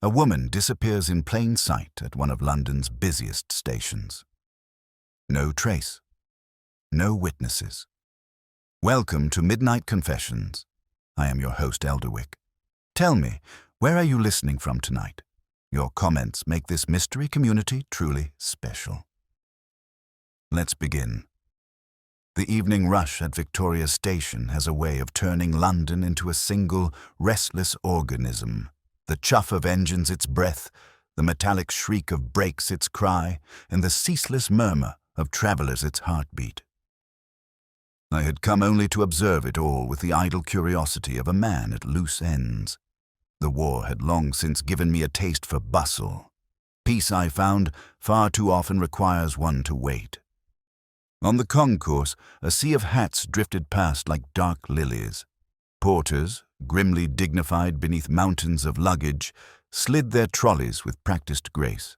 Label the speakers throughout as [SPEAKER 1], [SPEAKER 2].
[SPEAKER 1] A woman disappears in plain sight at one of London's busiest stations. No trace. No witnesses. Welcome to Midnight Confessions. I am your host, Elderwick. Tell me, where are you listening from tonight? Your comments make this mystery community truly special. Let's begin. The evening rush at Victoria Station has a way of turning London into a single, restless organism. The chuff of engines its breath, the metallic shriek of brakes its cry, and the ceaseless murmur of travellers its heartbeat. I had come only to observe it all with the idle curiosity of a man at loose ends. The war had long since given me a taste for bustle. Peace, I found, far too often requires one to wait. On the concourse, a sea of hats drifted past like dark lilies. Porters, grimly dignified beneath mountains of luggage, slid their trolleys with practiced grace.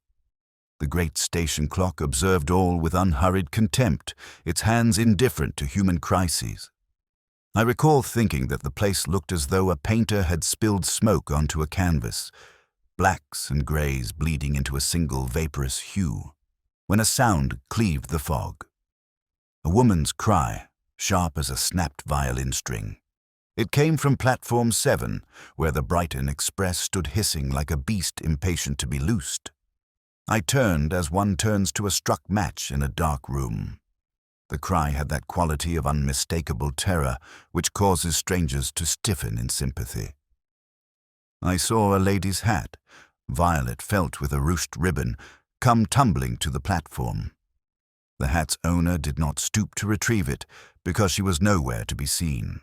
[SPEAKER 1] The great station clock observed all with unhurried contempt, its hands indifferent to human crises. I recall thinking that the place looked as though a painter had spilled smoke onto a canvas, blacks and greys bleeding into a single vaporous hue, when a sound cleaved the fog. A woman's cry, sharp as a snapped violin string. It came from Platform 7, where the Brighton Express stood hissing like a beast impatient to be loosed. I turned as one turns to a struck match in a dark room. The cry had that quality of unmistakable terror which causes strangers to stiffen in sympathy. I saw a lady's hat, violet felt with a ruched ribbon, come tumbling to the platform. The hat's owner did not stoop to retrieve it because she was nowhere to be seen.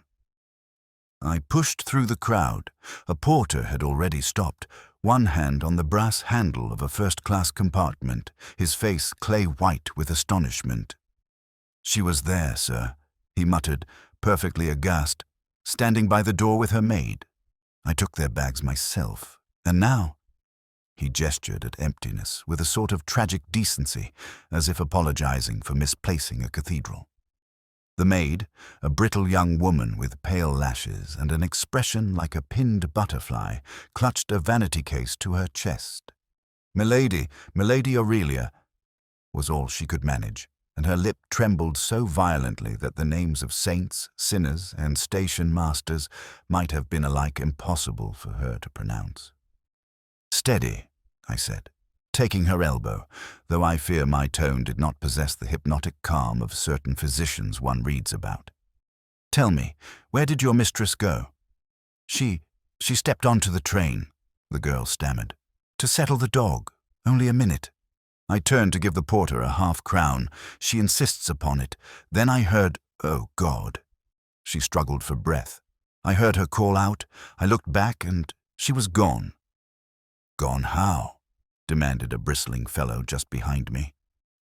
[SPEAKER 1] I pushed through the crowd. A porter had already stopped, one hand on the brass handle of a first-class compartment, his face clay-white with astonishment. "She was there, sir," he muttered, perfectly aghast, standing by the door with her maid. "I took their bags myself, and now—" He gestured at emptiness with a sort of tragic decency, as if apologizing for misplacing a cathedral. The maid, a brittle young woman with pale lashes and an expression like a pinned butterfly, clutched a vanity case to her chest. "Milady Aurelia," was all she could manage, and her lip trembled so violently that the names of saints, sinners, and station masters might have been alike impossible for her to pronounce. "Steady," I said, taking her elbow, though I fear my tone did not possess the hypnotic calm of certain physicians one reads about. "Tell me, where did your mistress go?" She stepped onto the train," the girl stammered. "To settle the dog. Only a minute." I turned to give the porter a half-crown. She insists upon it. Then I heard, "Oh, God." She struggled for breath. I heard her call out. I looked back, and she was gone. "Gone how?" demanded a bristling fellow just behind me.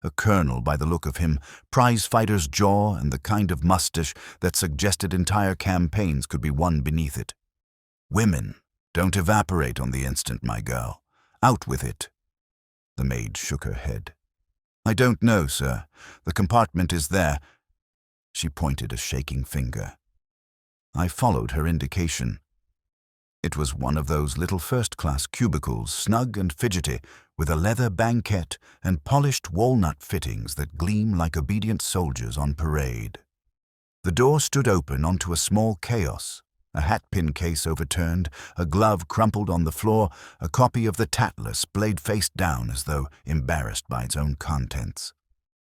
[SPEAKER 1] A colonel by the look of him, prize-fighter's jaw and the kind of mustache that suggested entire campaigns could be won beneath it. "Women don't evaporate on the instant, my girl. Out with it." The maid shook her head. "I don't know, sir. The compartment is there." She pointed a shaking finger. I followed her indication. It was one of those little first-class cubicles, snug and fidgety, with a leather banquette and polished walnut fittings that gleam like obedient soldiers on parade. The door stood open onto a small chaos, a hat-pin case overturned, a glove crumpled on the floor, a copy of the Tatler splayed face down as though embarrassed by its own contents.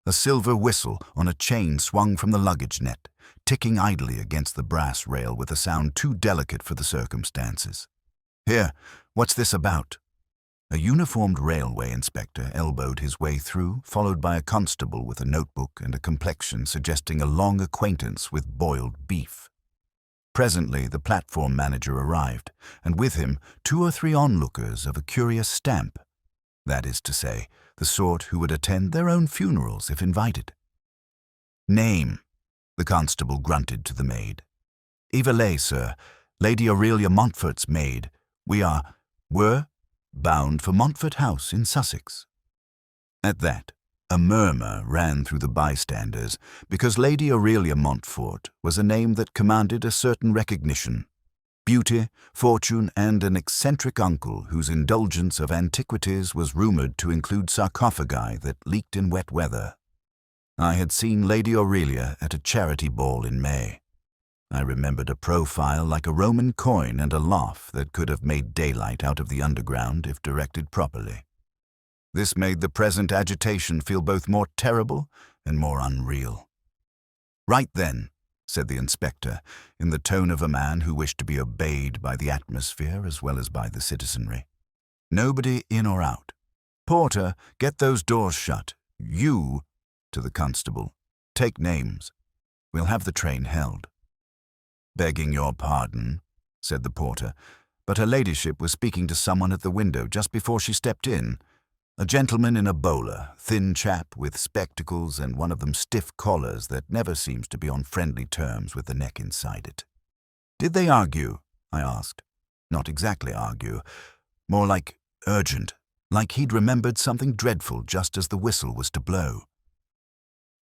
[SPEAKER 1] A silver whistle on a chain swung from the luggage net, ticking idly against the brass rail with a sound too delicate for the circumstances. "Here, what's this about?" A uniformed railway inspector elbowed his way through, followed by a constable with a notebook and a complexion suggesting a long acquaintance with boiled beef. Presently the platform manager arrived, and with him 2 or 3 onlookers of a curious stamp. That is to say, the sort who would attend their own funerals if invited. "Name," the constable grunted to the maid. "Eva Leigh, sir, Lady Aurelia Montfort's maid. Were bound for Montfort House in Sussex." At that, a murmur ran through the bystanders, because Lady Aurelia Montfort was a name that commanded a certain recognition. Beauty, fortune, and an eccentric uncle whose indulgence of antiquities was rumoured to include sarcophagi that leaked in wet weather. I had seen Lady Aurelia at a charity ball in May. I remembered a profile like a Roman coin and a laugh that could have made daylight out of the underground if directed properly. This made the present agitation feel both more terrible and more unreal. "Right then," said the inspector, in the tone of a man who wished to be obeyed by the atmosphere as well as by the citizenry. "Nobody in or out. Porter, get those doors shut. You," to the constable, "take names. We'll have the train held." "Begging your pardon," said the porter, but her ladyship was speaking to someone at the window just before she stepped in. A gentleman in a bowler, thin chap with spectacles and one of them stiff collars that never seems to be on friendly terms with the neck inside it. "Did they argue?" I asked. Not exactly argue, more like urgent, like he'd remembered something dreadful just as the whistle was to blow.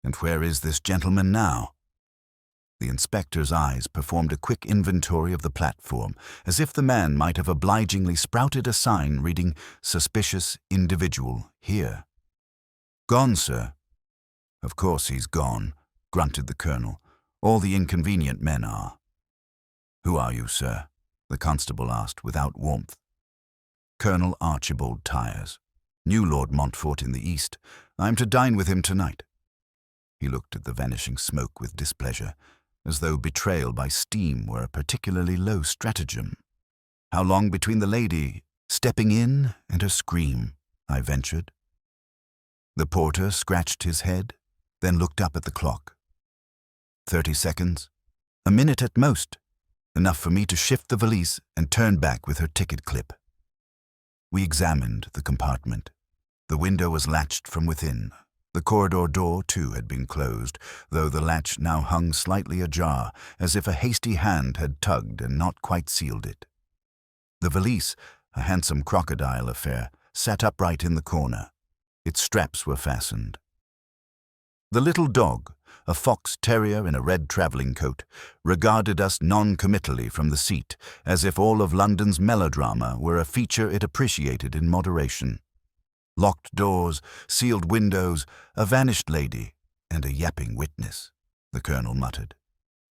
[SPEAKER 1] "And where is this gentleman now?" The inspector's eyes performed a quick inventory of the platform, as if the man might have obligingly sprouted a sign reading "Suspicious individual here." "Gone, sir." "Of course he's gone," grunted the colonel. "All the inconvenient men are." "Who are you, sir?" the constable asked without warmth. "Colonel Archibald Tyers. New Lord Montfort in the East. I'm to dine with him tonight." He looked at the vanishing smoke with displeasure, as though betrayal by steam were a particularly low stratagem. "How long between the lady stepping in and her scream?" I ventured. The porter scratched his head, then looked up at the clock. 30 seconds. A minute at most. Enough for me to shift the valise and turn back with her ticket clip. We examined the compartment. The window was latched from within. The corridor door, too, had been closed, though the latch now hung slightly ajar, as if a hasty hand had tugged and not quite sealed it. The valise, a handsome crocodile affair, sat upright in the corner. Its straps were fastened. The little dog, a fox terrier in a red travelling coat, regarded us non-committally from the seat, as if all of London's melodrama were a feature it appreciated in moderation. Locked doors, sealed windows, a vanished lady, and a yapping witness, the colonel muttered.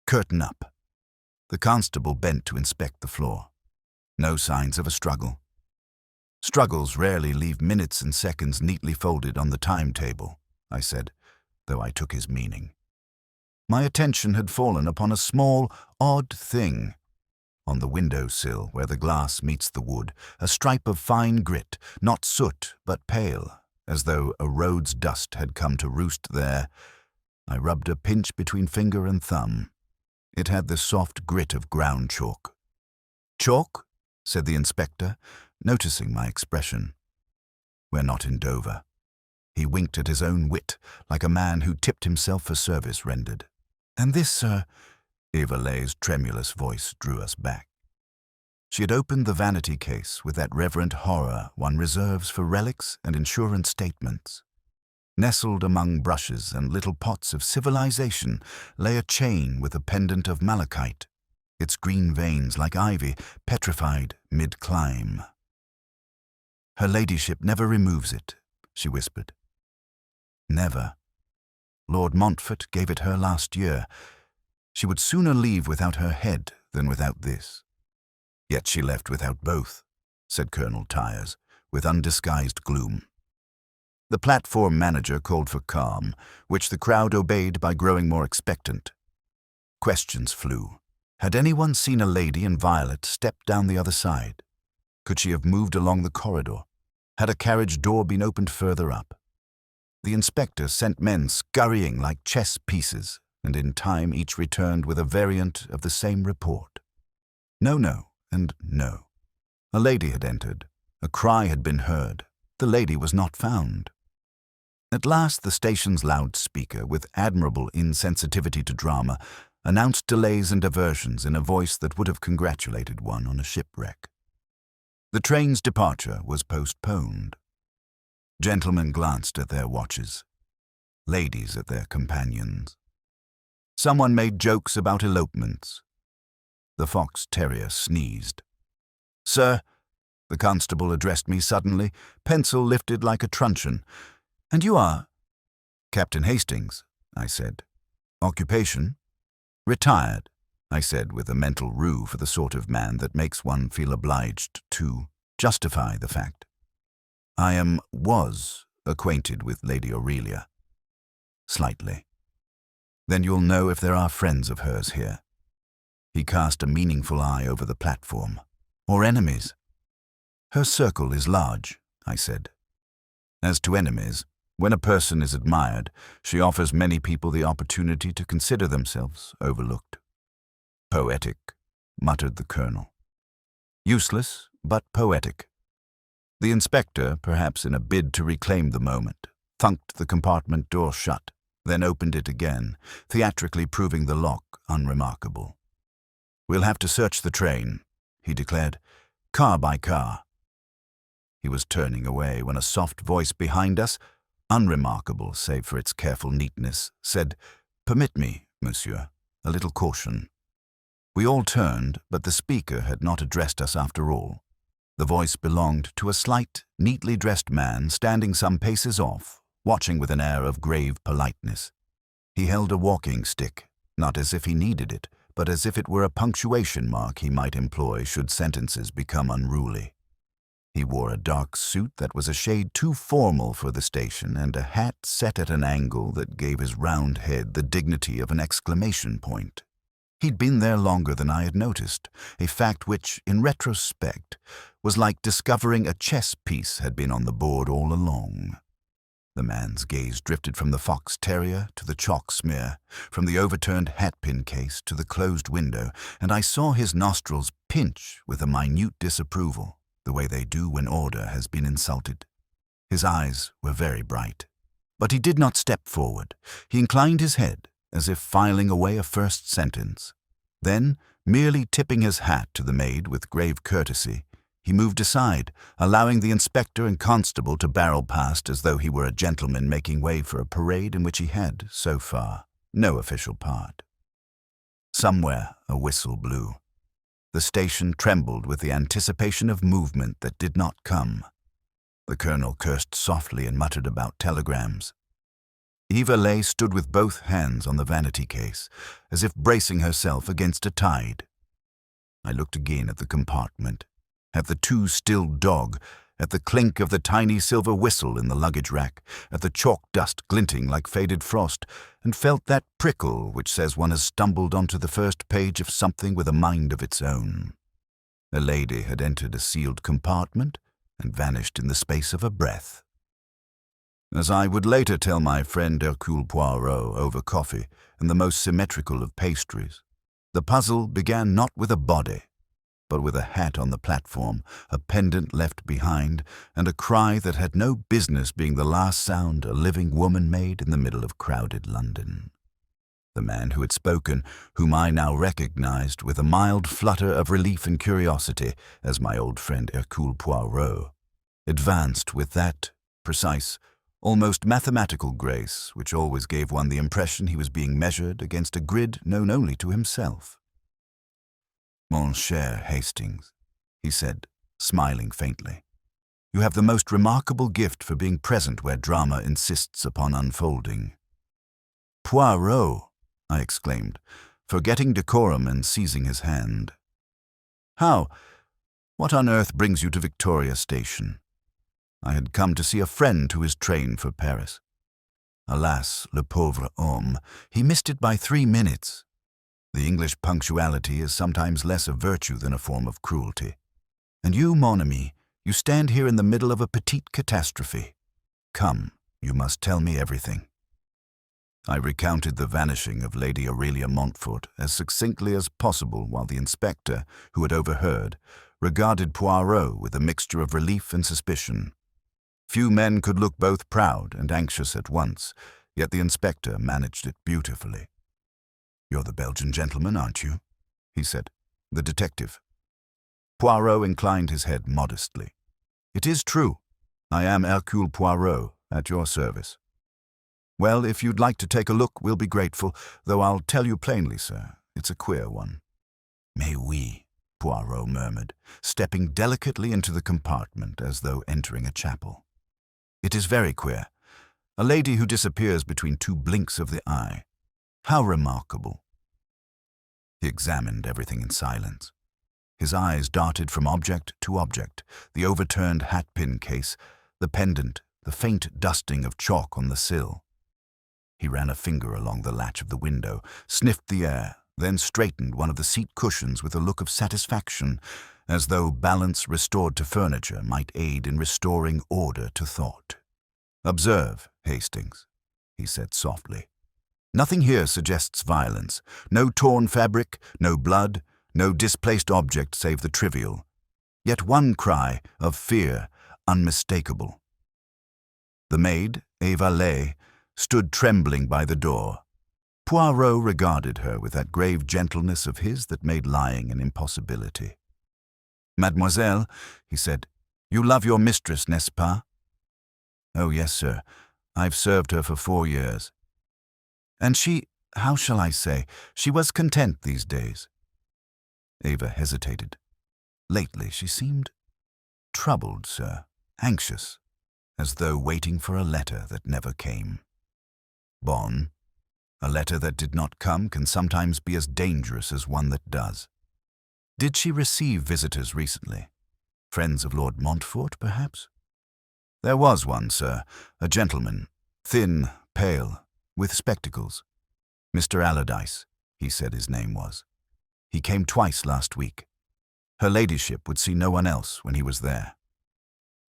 [SPEAKER 1] "Curtain up." The constable bent to inspect the floor. No signs of a struggle. "Struggles rarely leave minutes and seconds neatly folded on the timetable," I said, though I took his meaning. My attention had fallen upon a small, odd thing. On the window-sill, where the glass meets the wood, a stripe of fine grit, not soot but pale, as though a road's dust had come to roost there. I rubbed a pinch between finger and thumb. It had the soft grit of ground chalk. "Chalk?" said the inspector, noticing my expression. "We're not in Dover." He winked at his own wit, like a man who tipped himself for service rendered. "And this, sir?" Eva Leigh's tremulous voice drew us back. She had opened the vanity case with that reverent horror one reserves for relics and insurance statements. Nestled among brushes and little pots of civilization lay a chain with a pendant of malachite, its green veins like ivy petrified mid-climb. "Her ladyship never removes it," she whispered. "Never. Lord Montfort gave it her last year. She would sooner leave without her head than without this." "Yet she left without both," said Colonel Tyers, with undisguised gloom. The platform manager called for calm, which the crowd obeyed by growing more expectant. Questions flew. Had anyone seen a lady in violet step down the other side? Could she have moved along the corridor? Had a carriage door been opened further up? The inspector sent men scurrying like chess pieces, and in time each returned with a variant of the same report. No, and no. A lady had entered. A cry had been heard. The lady was not found. At last the station's loudspeaker, with admirable insensitivity to drama, announced delays and diversions in a voice that would have congratulated one on a shipwreck. The train's departure was postponed. Gentlemen glanced at their watches. Ladies at their companions. Someone made jokes about elopements. The fox terrier sneezed. "Sir," the constable addressed me suddenly, pencil lifted like a truncheon. "And you are?" "Captain Hastings," I said. "Occupation?" "Retired," I said with a mental rue for the sort of man that makes one feel obliged to justify the fact. "I was acquainted with Lady Aurelia." "Slightly." "Then you'll know if there are friends of hers here." He cast a meaningful eye over the platform. "Or enemies?" "Her circle is large," I said. "As to enemies, when a person is admired, she offers many people the opportunity to consider themselves overlooked." "Poetic," muttered the colonel. "Useless, but poetic." The inspector, perhaps in a bid to reclaim the moment, thunked the compartment door shut, then opened it again, theatrically proving the lock unremarkable. "We'll have to search the train," he declared, "car by car." He was turning away when a soft voice behind us, unremarkable save for its careful neatness, said, "Permit me, monsieur, a little caution." We all turned, but the speaker had not addressed us after all. The voice belonged to a slight, neatly dressed man standing some paces off, watching with an air of grave politeness. He held a walking stick, not as if he needed it, but as if it were a punctuation mark he might employ should sentences become unruly. He wore a dark suit that was a shade too formal for the station and a hat set at an angle that gave his round head the dignity of an exclamation point. He'd been there longer than I had noticed, a fact which, in retrospect, was like discovering a chess piece had been on the board all along. The man's gaze drifted from the fox terrier to the chalk smear, from the overturned hat-pin case to the closed window, and I saw his nostrils pinch with a minute disapproval, the way they do when order has been insulted. His eyes were very bright. But he did not step forward. He inclined his head, as if filing away a first sentence. Then, merely tipping his hat to the maid with grave courtesy, he moved aside, allowing the inspector and constable to barrel past as though he were a gentleman making way for a parade in which he had, so far, no official part. Somewhere a whistle blew. The station trembled with the anticipation of movement that did not come. The colonel cursed softly and muttered about telegrams. Eva Lay stood with both hands on the vanity case, as if bracing herself against a tide. I looked again at the compartment, at the too-still dog, at the clink of the tiny silver whistle in the luggage rack, at the chalk dust glinting like faded frost, and felt that prickle which says one has stumbled onto the first page of something with a mind of its own. A lady had entered a sealed compartment and vanished in the space of a breath. As I would later tell my friend Hercule Poirot over coffee and the most symmetrical of pastries, the puzzle began not with a body, but with a hat on the platform, a pendant left behind, and a cry that had no business being the last sound a living woman made in the middle of crowded London. The man who had spoken, whom I now recognized with a mild flutter of relief and curiosity as my old friend Hercule Poirot, advanced with that precise, almost mathematical grace which always gave one the impression he was being measured against a grid known only to himself. "Mon cher Hastings," he said, smiling faintly, "you have the most remarkable gift for being present where drama insists upon unfolding." "Poirot!" I exclaimed, forgetting decorum and seizing his hand. "How? What on earth brings you to Victoria Station?" I had come to see a friend who is trained for Paris. Alas, le pauvre homme, he missed it by 3 minutes. The English punctuality is sometimes less a virtue than a form of cruelty. And you, mon ami, you stand here in the middle of a petite catastrophe. Come, you must tell me everything. I recounted the vanishing of Lady Aurelia Montfort as succinctly as possible while the inspector, who had overheard, regarded Poirot with a mixture of relief and suspicion. Few men could look both proud and anxious at once, yet the inspector managed it beautifully. "You're the Belgian gentleman, aren't you?" he said. "The detective." Poirot inclined his head modestly. "It is true. I am Hercule Poirot, at your service." "Well, if you'd like to take a look, we'll be grateful, though I'll tell you plainly, sir, it's a queer one." Mais oui, Poirot murmured, stepping delicately into the compartment as though entering a chapel. It is very queer. A lady who disappears between two blinks of the eye. How remarkable. He examined everything in silence. His eyes darted from object to object, the overturned hat-pin case, the pendant, the faint dusting of chalk on the sill. He ran a finger along the latch of the window, sniffed the air, then straightened one of the seat cushions with a look of satisfaction, as though balance restored to furniture might aid in restoring order to thought. "Observe, Hastings," he said softly. "Nothing here suggests violence. No torn fabric, no blood, no displaced object save the trivial. Yet one cry of fear, unmistakable." The maid, Eva Lay, stood trembling by the door. Poirot regarded her with that grave gentleness of his that made lying an impossibility. "Mademoiselle," he said, "you love your mistress, n'est-ce pas?" "Oh, yes, sir. I've served her for 4 years. And how shall I say, she was content these days." Eva hesitated. Lately she seemed troubled, sir, anxious, as though waiting for a letter that never came. Bon, a letter that did not come can sometimes be as dangerous as one that does. Did she receive visitors recently? Friends of Lord Montfort, perhaps? "There was one, sir, a gentleman, thin, pale, with spectacles. Mr. Allardyce, he said his name was. He came twice last week. Her ladyship would see no one else when he was there."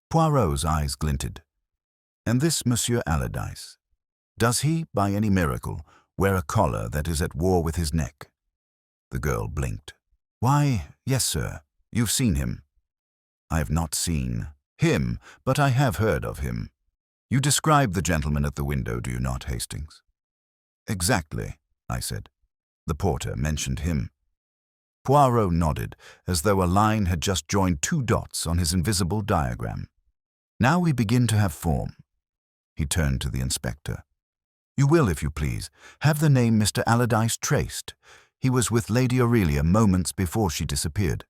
[SPEAKER 1] Poirot's eyes glinted. "And this Monsieur Allardyce, does he, by any miracle, wear a collar that is at war with his neck?" The girl blinked. "Why, yes, sir. You've seen him." "I have not seen him, but I have heard of him. You describe the gentleman at the window, do you not, Hastings?" "Exactly," I said. "The porter mentioned him." Poirot nodded, as though a line had just joined 2 dots on his invisible diagram. "Now we begin to have form." He turned to the inspector. "You will, if you please, have the name Mr. Allardyce traced. He was with Lady Aurelia moments before she disappeared.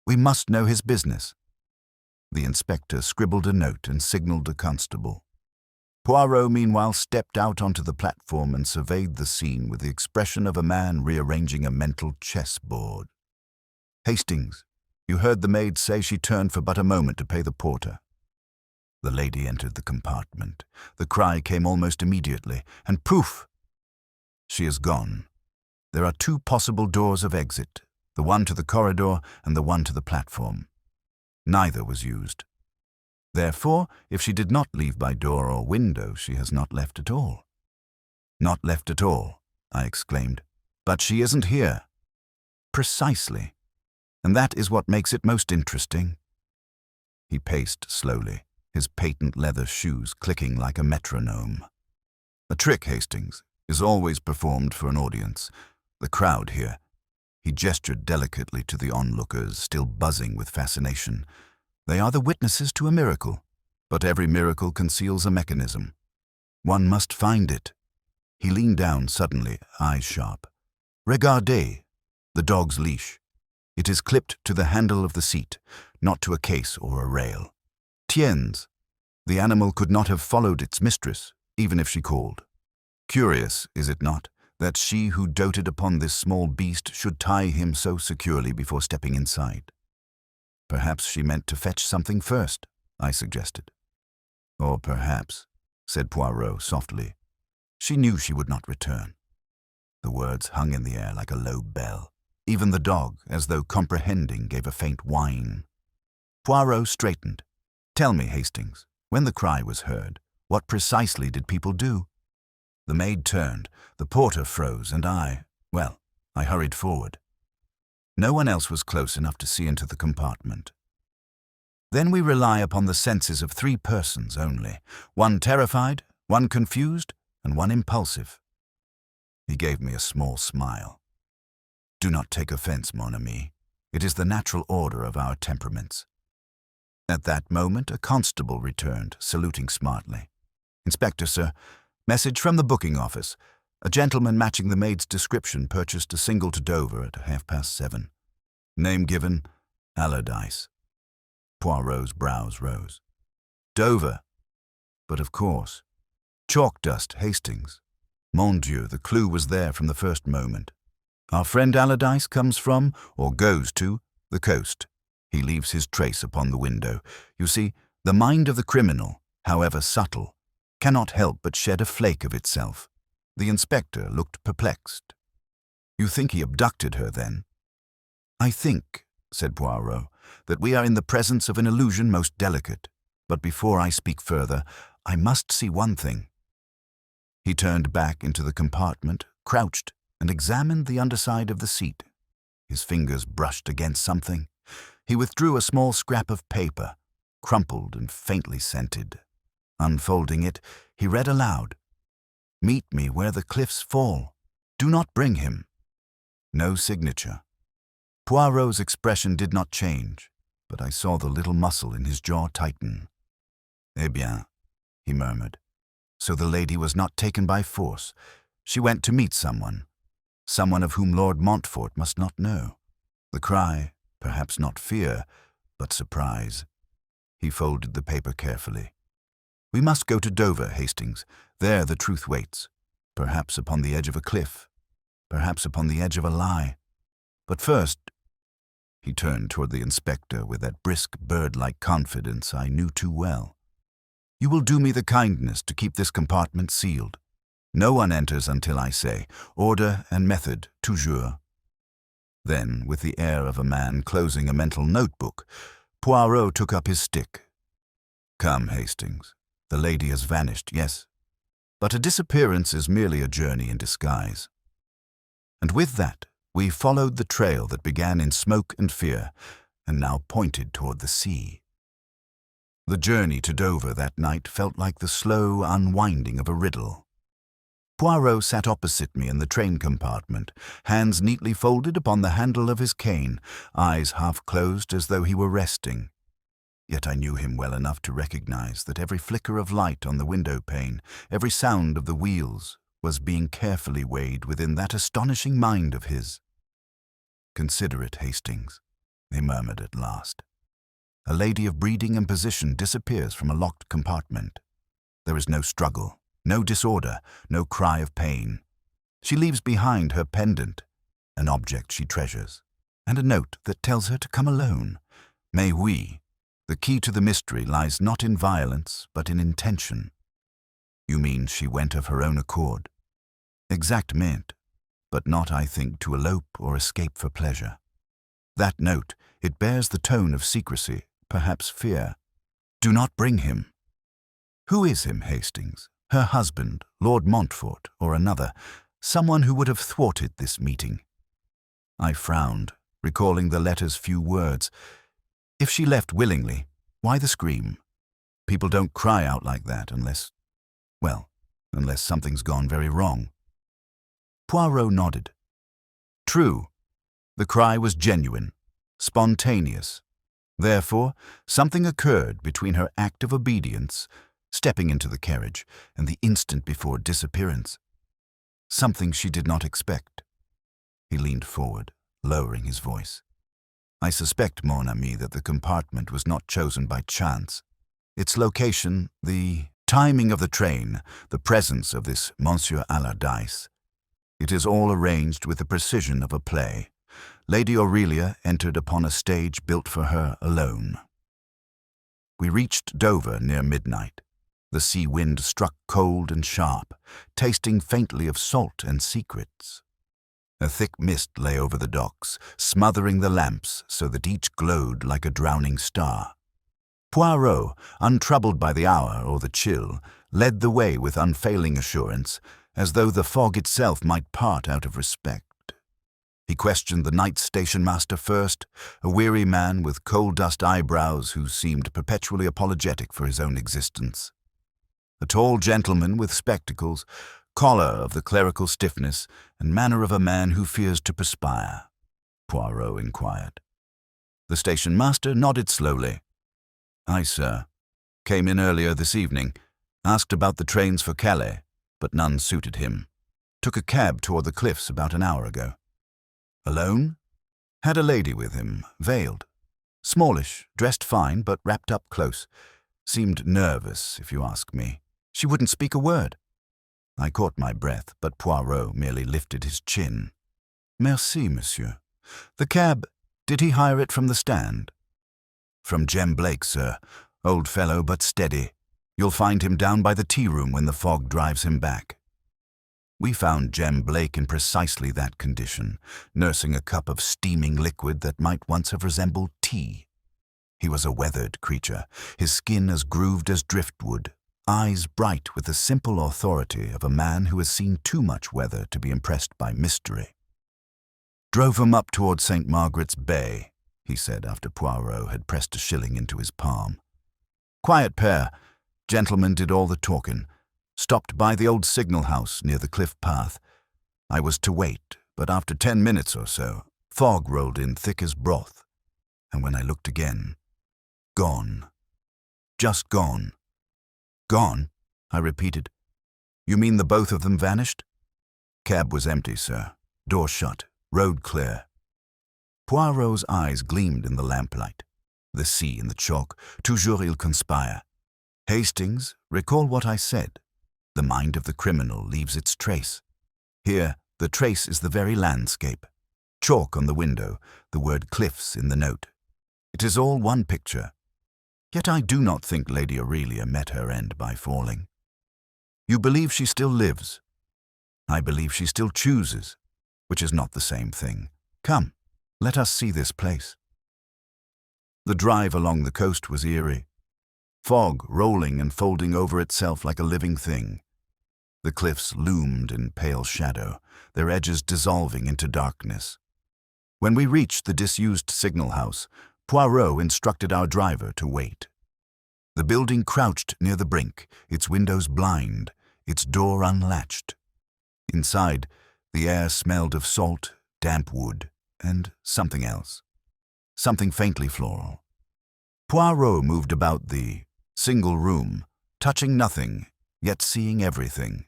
[SPEAKER 1] We must know his business." The inspector scribbled a note and signalled a constable. Poirot meanwhile stepped out onto the platform and surveyed the scene with the expression of a man rearranging a mental chessboard. "Hastings, you heard the maid say she turned for but a moment to pay the porter." The lady entered the compartment. The cry came almost immediately, and poof! She is gone. There are 2 possible doors of exit, the one to the corridor and the one to the platform. Neither was used. Therefore, if she did not leave by door or window, she has not left at all. "Not left at all," I exclaimed. "But she isn't here." "Precisely. And that is what makes it most interesting." He paced slowly, his patent leather shoes clicking like a metronome. "A trick, Hastings, is always performed for an audience. The crowd here." He gestured delicately to the onlookers, still buzzing with fascination. "They are the witnesses to a miracle, but every miracle conceals a mechanism. One must find it." He leaned down suddenly, eyes sharp. "Regardez, the dog's leash. It is clipped to the handle of the seat, not to a case or a rail. Tiens, the animal could not have followed its mistress, even if she called. Curious, is it not, that she who doted upon this small beast should tie him so securely before stepping inside? Perhaps she meant to fetch something first," I suggested. "Or perhaps," said Poirot softly, "she knew she would not return." The words hung in the air like a low bell. Even the dog, as though comprehending, gave a faint whine. Poirot straightened. "Tell me, Hastings, when the cry was heard, what precisely did people do?" The maid turned, the porter froze, and I hurried forward. No one else was close enough to see into the compartment. Then we rely upon the senses of 3 persons only, one terrified, one confused, and one impulsive. He gave me a small smile. "Do not take offense, mon ami. It is the natural order of our temperaments." At that moment a constable returned, saluting smartly. "Inspector, sir. Message from the booking office. A gentleman matching the maid's description purchased a single to Dover at 7:30. Name given, Allardyce. Poirot's brows rose. Dover. But of course. Chalk dust, Hastings. Mon Dieu, the clue was there from the first moment. Our friend Allardyce comes from, or goes to, the coast. He leaves his trace upon the window. You see, the mind of the criminal, however subtle, cannot help but shed a flake of itself. The inspector looked perplexed. You think he abducted her, then? I think, said Poirot, that we are in the presence of an illusion most delicate. But before I speak further, I must see one thing. He turned back into the compartment, crouched, and examined the underside of the seat. His fingers brushed against something. He withdrew a small scrap of paper, crumpled and faintly scented. Unfolding it, he read aloud, "Meet me where the cliffs fall. Do not bring him." No signature. Poirot's expression did not change, but I saw the little muscle in his jaw tighten. "Eh bien," he murmured. So the lady was not taken by force. She went to meet someone of whom Lord Montfort must not know. The cry, perhaps not fear, but surprise. He folded the paper carefully. We must go to Dover, Hastings. There the truth waits. Perhaps upon the edge of a cliff. Perhaps upon the edge of a lie. But first, he turned toward the inspector with that brisk, bird-like confidence I knew too well. You will do me the kindness to keep this compartment sealed. No one enters until I say, order and method, toujours. Then, with the air of a man closing a mental notebook, Poirot took up his stick. Come, Hastings. The lady has vanished, yes. But a disappearance is merely a journey in disguise. And with that, we followed the trail that began in smoke and fear, and now pointed toward the sea. The journey to Dover that night felt like the slow unwinding of a riddle. Poirot sat opposite me in the train compartment, hands neatly folded upon the handle of his cane, eyes half closed as though he were resting. Yet I knew him well enough to recognize that every flicker of light on the window pane, every sound of the wheels, was being carefully weighed within that astonishing mind of his. Consider it, Hastings, he murmured at last. A lady of breeding and position disappears from a locked compartment. There is no struggle, no disorder, no cry of pain. She leaves behind her pendant, an object she treasures, and a note that tells her to come alone. Mais oui, the key to the mystery lies not in violence, but in intention. You mean she went of her own accord? Exactamente, but not, I think, to elope or escape for pleasure. That note, it bears the tone of secrecy, perhaps fear. Do not bring him. Who is him, Hastings? Her husband, Lord Montfort, or another, someone who would have thwarted this meeting? I frowned, recalling the letter's few words. If she left willingly, why the scream? People don't cry out like that unless something's gone very wrong. Poirot nodded. True. The cry was genuine, spontaneous. Therefore, something occurred between her act of obedience, stepping into the carriage, and the instant before disappearance. Something she did not expect. He leaned forward, lowering his voice. I suspect, mon ami, that the compartment was not chosen by chance. Its location, the timing of the train, the presence of this Monsieur Allardyce. It is all arranged with the precision of a play. Lady Aurelia entered upon a stage built for her alone. We reached Dover near midnight. The sea wind struck cold and sharp, tasting faintly of salt and secrets. A thick mist lay over the docks, smothering the lamps so that each glowed like a drowning star. Poirot, untroubled by the hour or the chill, led the way with unfailing assurance, as though the fog itself might part out of respect. He questioned the night station-master first, a weary man with coal-dust eyebrows who seemed perpetually apologetic for his own existence. A tall gentleman with spectacles, collar of the clerical stiffness, and manner of a man who fears to perspire, Poirot inquired. The station-master nodded slowly. Aye, sir. Came in earlier this evening. Asked about the trains for Calais, but none suited him. Took a cab toward the cliffs about an hour ago. Alone? Had a lady with him, veiled. Smallish, dressed fine, but wrapped up close. Seemed nervous, if you ask me. She wouldn't speak a word. I caught my breath, but Poirot merely lifted his chin. Merci, monsieur. The cab, did he hire it from the stand? From Jem Blake, sir. Old fellow, but steady. You'll find him down by the tea-room when the fog drives him back. We found Jem Blake in precisely that condition, nursing a cup of steaming liquid that might once have resembled tea. He was a weathered creature, his skin as grooved as driftwood, eyes bright with the simple authority of a man who has seen too much weather to be impressed by mystery. Drove him up toward St. Margaret's Bay, he said after Poirot had pressed a shilling into his palm. Quiet pair. Gentleman did all the talking. Stopped by the old signal house near the cliff path. I was to wait, but after 10 minutes or so, fog rolled in thick as broth. And when I looked again, gone. Just gone. Gone? I repeated. You mean the both of them vanished? Cab was empty, sir. Door shut. Road clear. Poirot's eyes gleamed in the lamplight. The sea and the chalk, toujours il conspire. Hastings, recall what I said. The mind of the criminal leaves its trace. Here, the trace is the very landscape. Chalk on the window, the word cliffs in the note. It is all one picture. Yet I do not think Lady Aurelia met her end by falling. You believe she still lives. I believe she still chooses, which is not the same thing. Come, let us see this place. The drive along the coast was eerie. Fog rolling and folding over itself like a living thing. The cliffs loomed in pale shadow, their edges dissolving into darkness. When we reached the disused signal house, Poirot instructed our driver to wait. The building crouched near the brink, its windows blind, its door unlatched. Inside, the air smelled of salt, damp wood, and something else. Something faintly floral. Poirot moved about the single room, touching nothing, yet seeing everything.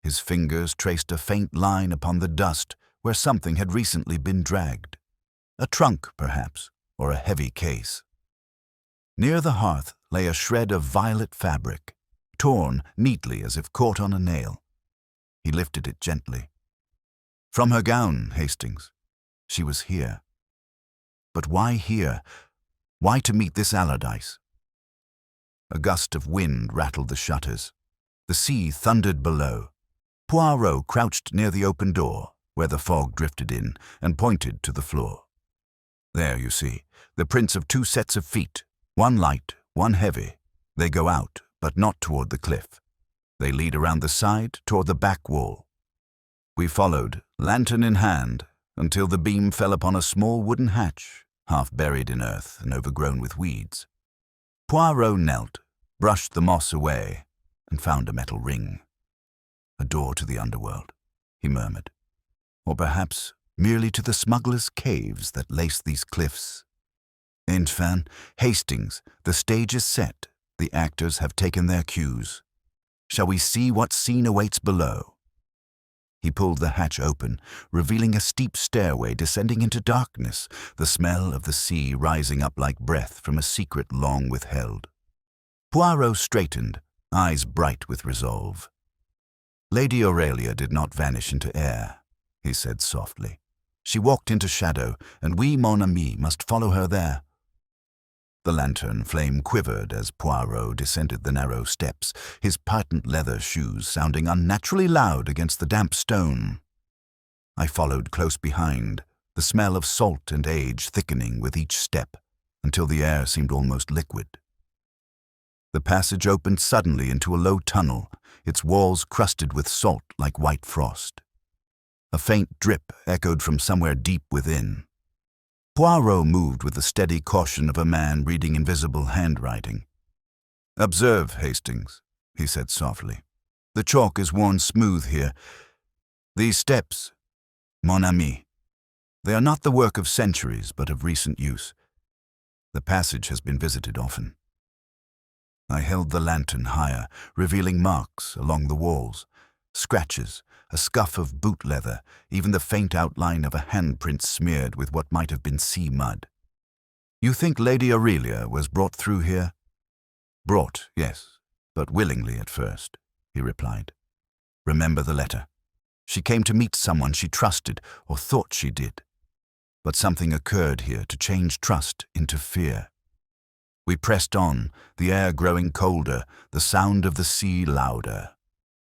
[SPEAKER 1] His fingers traced a faint line upon the dust where something had recently been dragged. A trunk, perhaps, or a heavy case. Near the hearth lay a shred of violet fabric, torn neatly as if caught on a nail. He lifted it gently. From her gown, Hastings. She was here. But why here? Why to meet this Allardyce? A gust of wind rattled the shutters. The sea thundered below. Poirot crouched near the open door, where the fog drifted in, and pointed to the floor. There, you see, the prints of 2 sets of feet, one light, one heavy. They go out, but not toward the cliff. They lead around the side, toward the back wall. We followed, lantern in hand, until the beam fell upon a small wooden hatch, half buried in earth and overgrown with weeds. Poirot knelt, brushed the moss away, and found a metal ring. A door to the underworld, he murmured. Or perhaps merely to the smugglers' caves that lace these cliffs. Enfin, Hastings, the stage is set. The actors have taken their cues. Shall we see what scene awaits below? He pulled the hatch open, revealing a steep stairway descending into darkness, the smell of the sea rising up like breath from a secret long withheld. Poirot straightened, eyes bright with resolve. Lady Aurelia did not vanish into air, he said softly. She walked into shadow, and we, mon ami, must follow her there. The lantern flame quivered as Poirot descended the narrow steps, his patent leather shoes sounding unnaturally loud against the damp stone. I followed close behind, the smell of salt and age thickening with each step, until the air seemed almost liquid. The passage opened suddenly into a low tunnel, its walls crusted with salt like white frost. A faint drip echoed from somewhere deep within. Poirot moved with the steady caution of a man reading invisible handwriting. Observe, Hastings, he said softly. The chalk is worn smooth here. These steps, mon ami, they are not the work of centuries, but of recent use. The passage has been visited often. I held the lantern higher, revealing marks along the walls, scratches, a scuff of boot leather, even the faint outline of a handprint smeared with what might have been sea mud. "You think Lady Aurelia was brought through here?" "Brought, yes, but willingly at first," he replied. "Remember the letter. She came to meet someone she trusted, or thought she did. But something occurred here to change trust into fear. We pressed on, the air growing colder, the sound of the sea louder.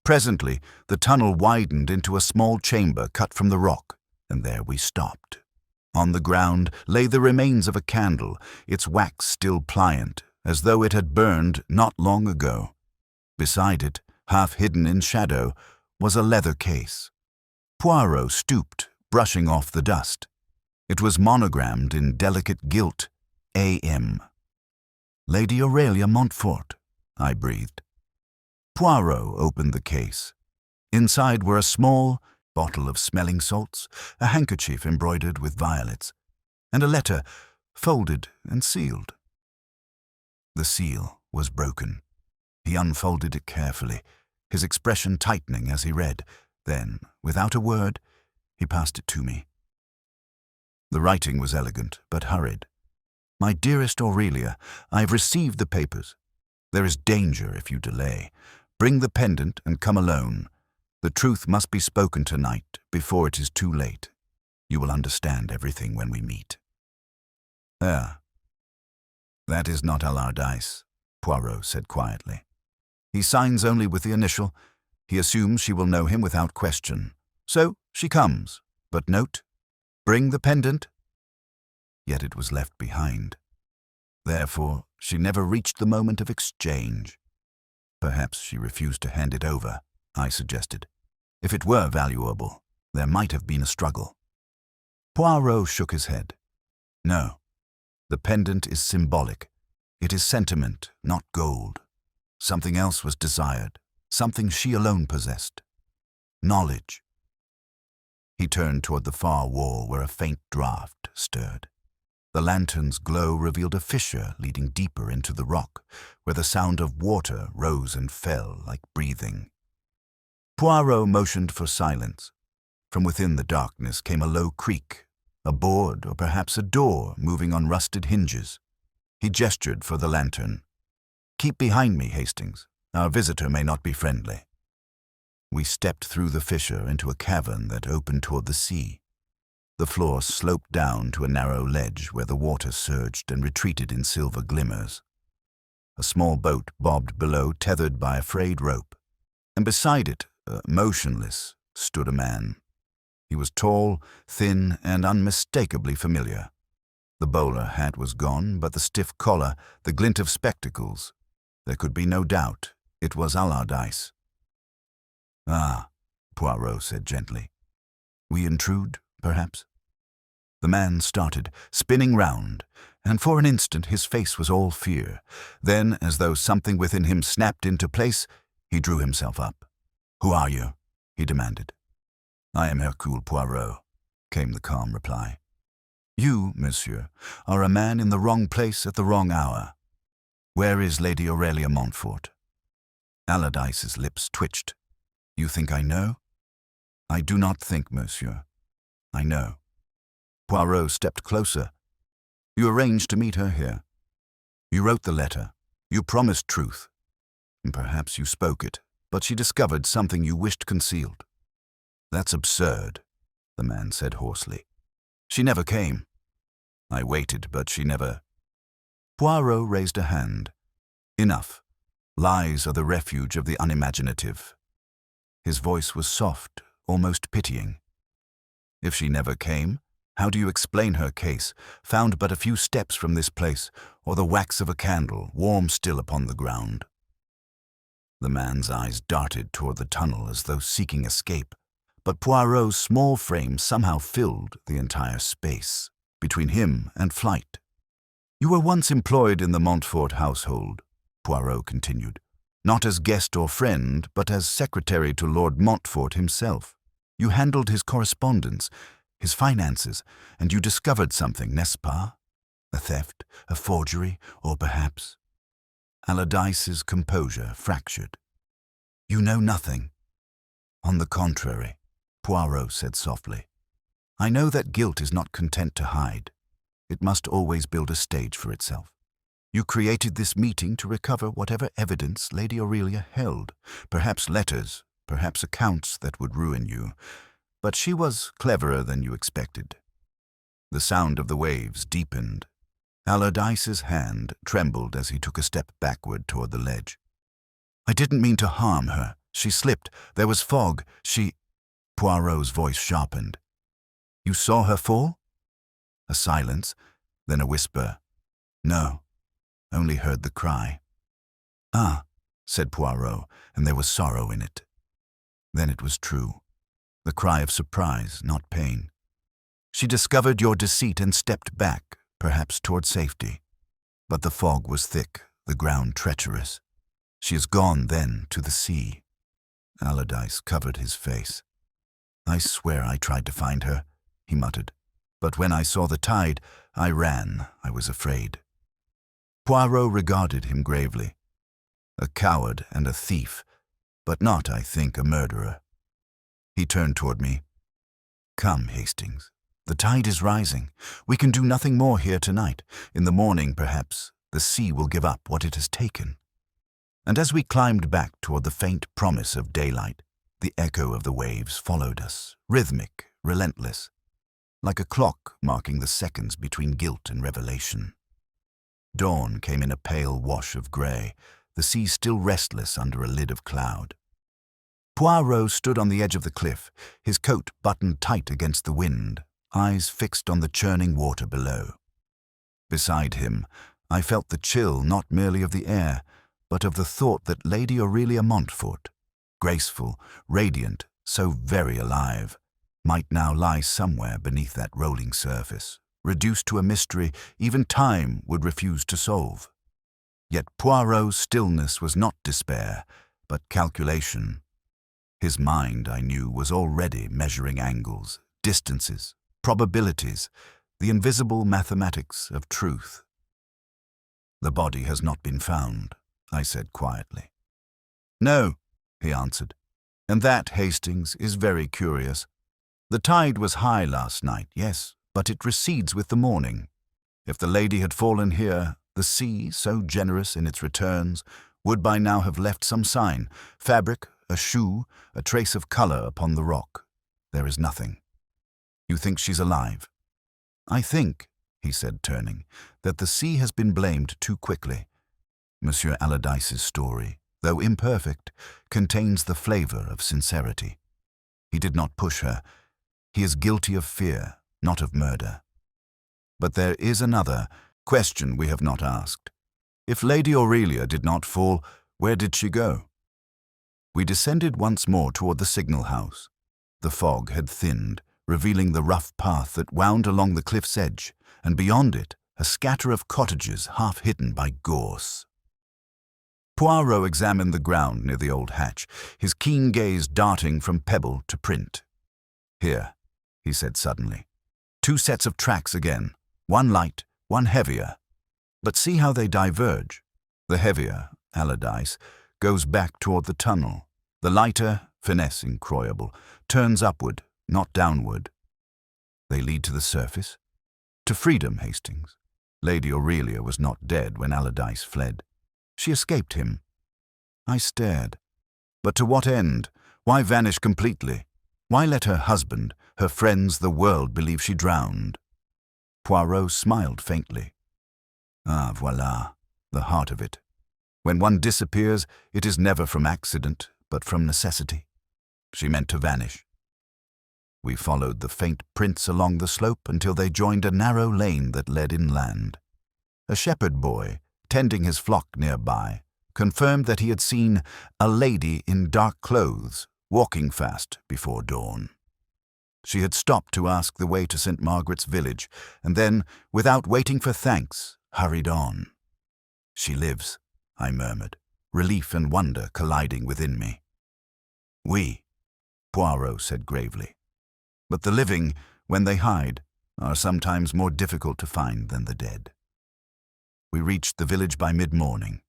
[SPEAKER 1] Presently, the tunnel widened into a small chamber cut from the rock, and there we stopped. On the ground lay the remains of a candle, its wax still pliant, as though it had burned not long ago. Beside it, half hidden in shadow, was a leather case. Poirot stooped, brushing off the dust. It was monogrammed in delicate gilt, A.M. "Lady Aurelia Montfort," I breathed. Poirot opened the case. Inside were a small bottle of smelling salts, a handkerchief embroidered with violets, and a letter, folded and sealed. The seal was broken. He unfolded it carefully, his expression tightening as he read. Then, without a word, he passed it to me. The writing was elegant, but hurried. "My dearest Aurelia, I have received the papers. There is danger if you delay. Bring the pendant and come alone. The truth must be spoken tonight, before it is too late. You will understand everything when we meet." "Ah, that is not Allardyce," Poirot said quietly. "He signs only with the initial. He assumes she will know him without question. So she comes. But note, bring the pendant." Yet it was left behind. Therefore, she never reached the moment of exchange. "Perhaps she refused to hand it over," I suggested. "If it were valuable, there might have been a struggle." Poirot shook his head. "No, the pendant is symbolic. It is sentiment, not gold. Something else was desired, something she alone possessed. Knowledge." He turned toward the far wall where a faint draught stirred. The lantern's glow revealed a fissure leading deeper into the rock, where the sound of water rose and fell like breathing. Poirot motioned for silence. From within the darkness came a low creak, a board or perhaps a door moving on rusted hinges. He gestured for the lantern. "Keep behind me, Hastings. Our visitor may not be friendly." We stepped through the fissure into a cavern that opened toward the sea. The floor sloped down to a narrow ledge where the water surged and retreated in silver glimmers. A small boat bobbed below, tethered by a frayed rope, and beside it, motionless, stood a man. He was tall, thin, and unmistakably familiar. The bowler hat was gone, but the stiff collar, the glint of spectacles. There could be no doubt it was Allardyce. "Ah," Poirot said gently. "We intrude, perhaps?" The man started, spinning round, and for an instant his face was all fear. Then, as though something within him snapped into place, he drew himself up. "Who are you?" he demanded. "I am Hercule Poirot," came the calm reply. "You, monsieur, are a man in the wrong place at the wrong hour. Where is Lady Aurelia Montfort?" Allardyce's lips twitched. "You think I know?" "I do not think, monsieur. I know." Poirot stepped closer. "You arranged to meet her here. You wrote the letter. You promised truth. And perhaps you spoke it, but she discovered something you wished concealed." "That's absurd," the man said hoarsely. "She never came. I waited, but she never—" Poirot raised a hand. "Enough. Lies are the refuge of the unimaginative." His voice was soft, almost pitying. "If she never came, how do you explain her case, found but a few steps from this place, or the wax of a candle, warm still upon the ground?" The man's eyes darted toward the tunnel as though seeking escape, but Poirot's small frame somehow filled the entire space between him and flight. "You were once employed in the Montfort household," Poirot continued, "not as guest or friend, but as secretary to Lord Montfort himself. You handled his correspondence, his finances, and you discovered something, n'est-ce pas? A theft, a forgery, or perhaps—" Allardyce's composure fractured. "You know nothing." On the contrary, Poirot said softly, I know that guilt is not content to hide. It must always build a stage for itself. You created this meeting to recover whatever evidence Lady Aurelia held, perhaps letters, perhaps accounts that would ruin you, but she was cleverer than you expected. The sound of the waves deepened. Allardyce's hand trembled as he took a step backward toward the ledge. I didn't mean to harm her. She slipped. There was fog. Poirot's voice sharpened. You saw her fall? A silence, then a whisper. No, only heard the cry. Ah, said Poirot, and there was sorrow in it. Then it was true. The cry of surprise, not pain. She discovered your deceit and stepped back, perhaps toward safety. But the fog was thick, the ground treacherous. She is gone, then, to the sea. Allardyce covered his face. I swear I tried to find her, he muttered. But when I saw the tide, I ran. I was afraid. Poirot regarded him gravely. A coward and a thief, but not, I think, a murderer. He turned toward me. Come, Hastings. The tide is rising. We can do nothing more here tonight. In the morning, perhaps, the sea will give up what it has taken. And as we climbed back toward the faint promise of daylight, the echo of the waves followed us, rhythmic, relentless, like a clock marking the seconds between guilt and revelation. Dawn came in a pale wash of grey, the sea still restless under a lid of cloud. Poirot stood on the edge of the cliff, his coat buttoned tight against the wind, eyes fixed on the churning water below. Beside him, I felt the chill not merely of the air, but of the thought that Lady Aurelia Montfort, graceful, radiant, so very alive, might now lie somewhere beneath that rolling surface, reduced to a mystery even time would refuse to solve. Yet Poirot's stillness was not despair, but calculation. His mind, I knew, was already measuring angles, distances, probabilities, the invisible mathematics of truth. The body has not been found, I said quietly. No, he answered, and that, Hastings, is very curious. The tide was high last night, yes, but it recedes with the morning. If the lady had fallen here, the sea, so generous in its returns, would by now have left some sign, fabric, a shoe, a trace of colour upon the rock. There is nothing. You think she's alive? I think, he said, turning, that the sea has been blamed too quickly. Monsieur Allardyce's story, though imperfect, contains the flavour of sincerity. He did not push her. He is guilty of fear, not of murder. But there is another question we have not asked. If Lady Aurelia did not fall, where did she go? We descended once more toward the signal house. The fog had thinned, revealing the rough path that wound along the cliff's edge, and beyond it, a scatter of cottages half hidden by gorse. Poirot examined the ground near the old hatch, his keen gaze darting from pebble to print. Here, he said suddenly. 2 sets of tracks again, one light, one heavier. But see how they diverge. The heavier, Allardyce, goes back toward the tunnel. The lighter, finesse incroyable, turns upward, not downward. They lead to the surface. To freedom, Hastings. Lady Aurelia was not dead when Allardyce fled. She escaped him. I stared. But to what end? Why vanish completely? Why let her husband, her friends, the world believe she drowned? Poirot smiled faintly. Ah, voilà, the heart of it. When one disappears, it is never from accident, but from necessity. She meant to vanish. We followed the faint prints along the slope until they joined a narrow lane that led inland. A shepherd boy, tending his flock nearby, confirmed that he had seen a lady in dark clothes walking fast before dawn. She had stopped to ask the way to St. Margaret's village, and then, without waiting for thanks, hurried on. She lives, I murmured, relief and wonder colliding within me. Oui, Poirot said gravely. But the living, when they hide, are sometimes more difficult to find than the dead. We reached the village by mid-morning.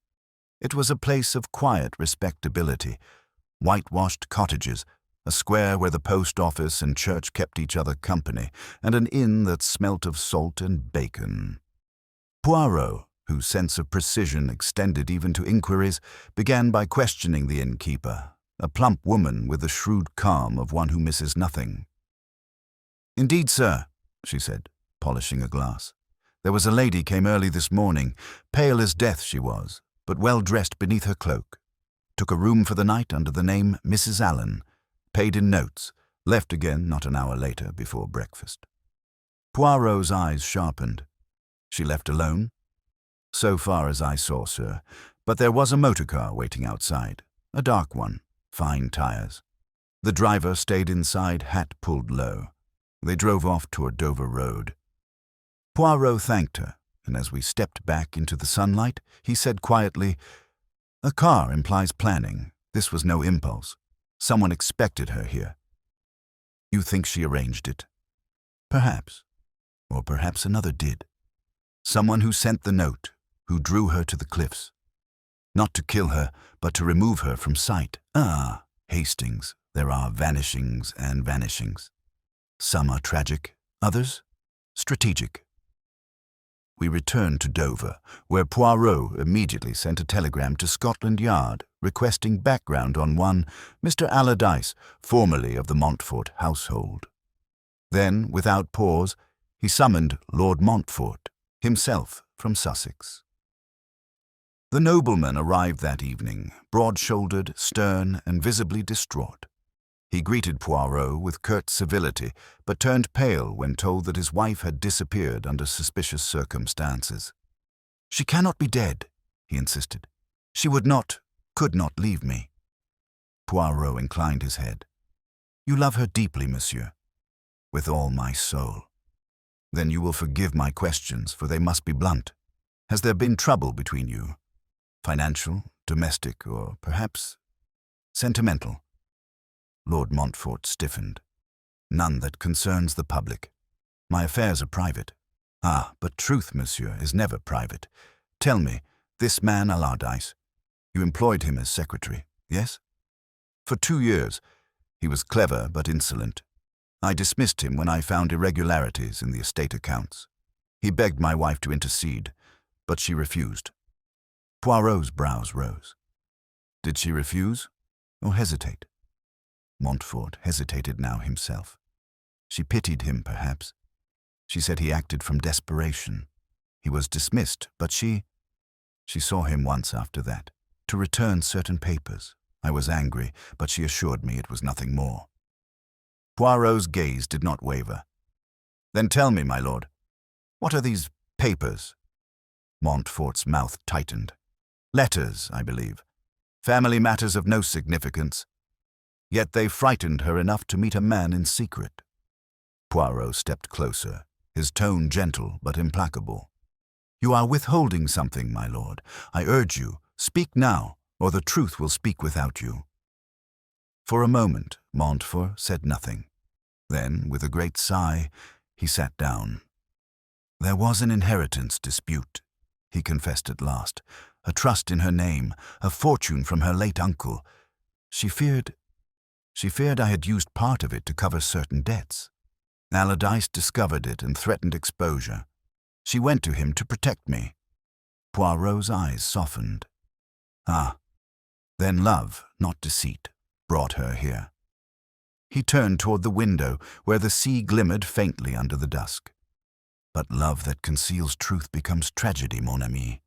[SPEAKER 1] It was a place of quiet respectability, whitewashed cottages, a square where the post office and church kept each other company, and an inn that smelt of salt and bacon. Poirot, whose sense of precision extended even to inquiries, began by questioning the innkeeper, a plump woman with the shrewd calm of one who misses nothing. "Indeed, sir," she said, polishing a glass. "There was a lady came early this morning, pale as death she was, but well dressed beneath her cloak. Took a room for the night under the name Mrs. Allen, paid in notes, left again not an hour later before breakfast." Poirot's eyes sharpened. "She left alone?" "So far as I saw, sir, but there was a motor car waiting outside, a dark one, fine tires. The driver stayed inside, hat pulled low. They drove off toward Dover Road." Poirot thanked her, and as we stepped back into the sunlight, he said quietly, "A car implies planning. This was no impulse. Someone expected her here." "You think she arranged it?" "Perhaps. Or perhaps another did. Someone who sent the note, who drew her to the cliffs. Not to kill her, but to remove her from sight. Ah, Hastings, there are vanishings and vanishings. Some are tragic, others strategic." We returned to Dover, where Poirot immediately sent a telegram to Scotland Yard requesting background on one Mr. Allardyce, formerly of the Montfort household. Then, without pause, he summoned Lord Montfort, himself from Sussex. The nobleman arrived that evening, broad-shouldered, stern, and visibly distraught. He greeted Poirot with curt civility, but turned pale when told that his wife had disappeared under suspicious circumstances. "She cannot be dead," he insisted. "She could not leave me." Poirot inclined his head. "You love her deeply, monsieur." "With all my soul." "Then you will forgive my questions, for they must be blunt. Has there been trouble between you? Financial, domestic, or perhaps sentimental?" Lord Montfort stiffened. "None that concerns the public. My affairs are private." "Ah, but truth, monsieur, is never private. Tell me, this man Allardyce, you employed him as secretary, yes?" "For 2 years. He was clever but insolent. I dismissed him when I found irregularities in the estate accounts. He begged my wife to intercede, but she refused." Poirot's brows rose. "Did she refuse, or hesitate?" Montfort hesitated now himself. She pitied him, perhaps. She said he acted from desperation. He was dismissed, but she saw him once after that, to return certain papers. I was angry, but she assured me it was nothing more. Poirot's gaze did not waver. "Then tell me, my lord, what are these papers?" Montfort's mouth tightened. "Letters, I believe. Family matters of no significance. Yet they frightened her enough to meet a man in secret." Poirot stepped closer, his tone gentle but implacable. "You are withholding something, my lord. I urge you, speak now, or the truth will speak without you." For a moment, Montfort said nothing. Then, with a great sigh, he sat down. "There was an inheritance dispute," he confessed at last. "A trust in her name, a fortune from her late uncle. She feared I had used part of it to cover certain debts. Allardyce discovered it and threatened exposure. She went to him to protect me." Poirot's eyes softened. "Ah, then love, not deceit, brought her here." He turned toward the window, where the sea glimmered faintly under the dusk. "But love that conceals truth becomes tragedy, mon ami.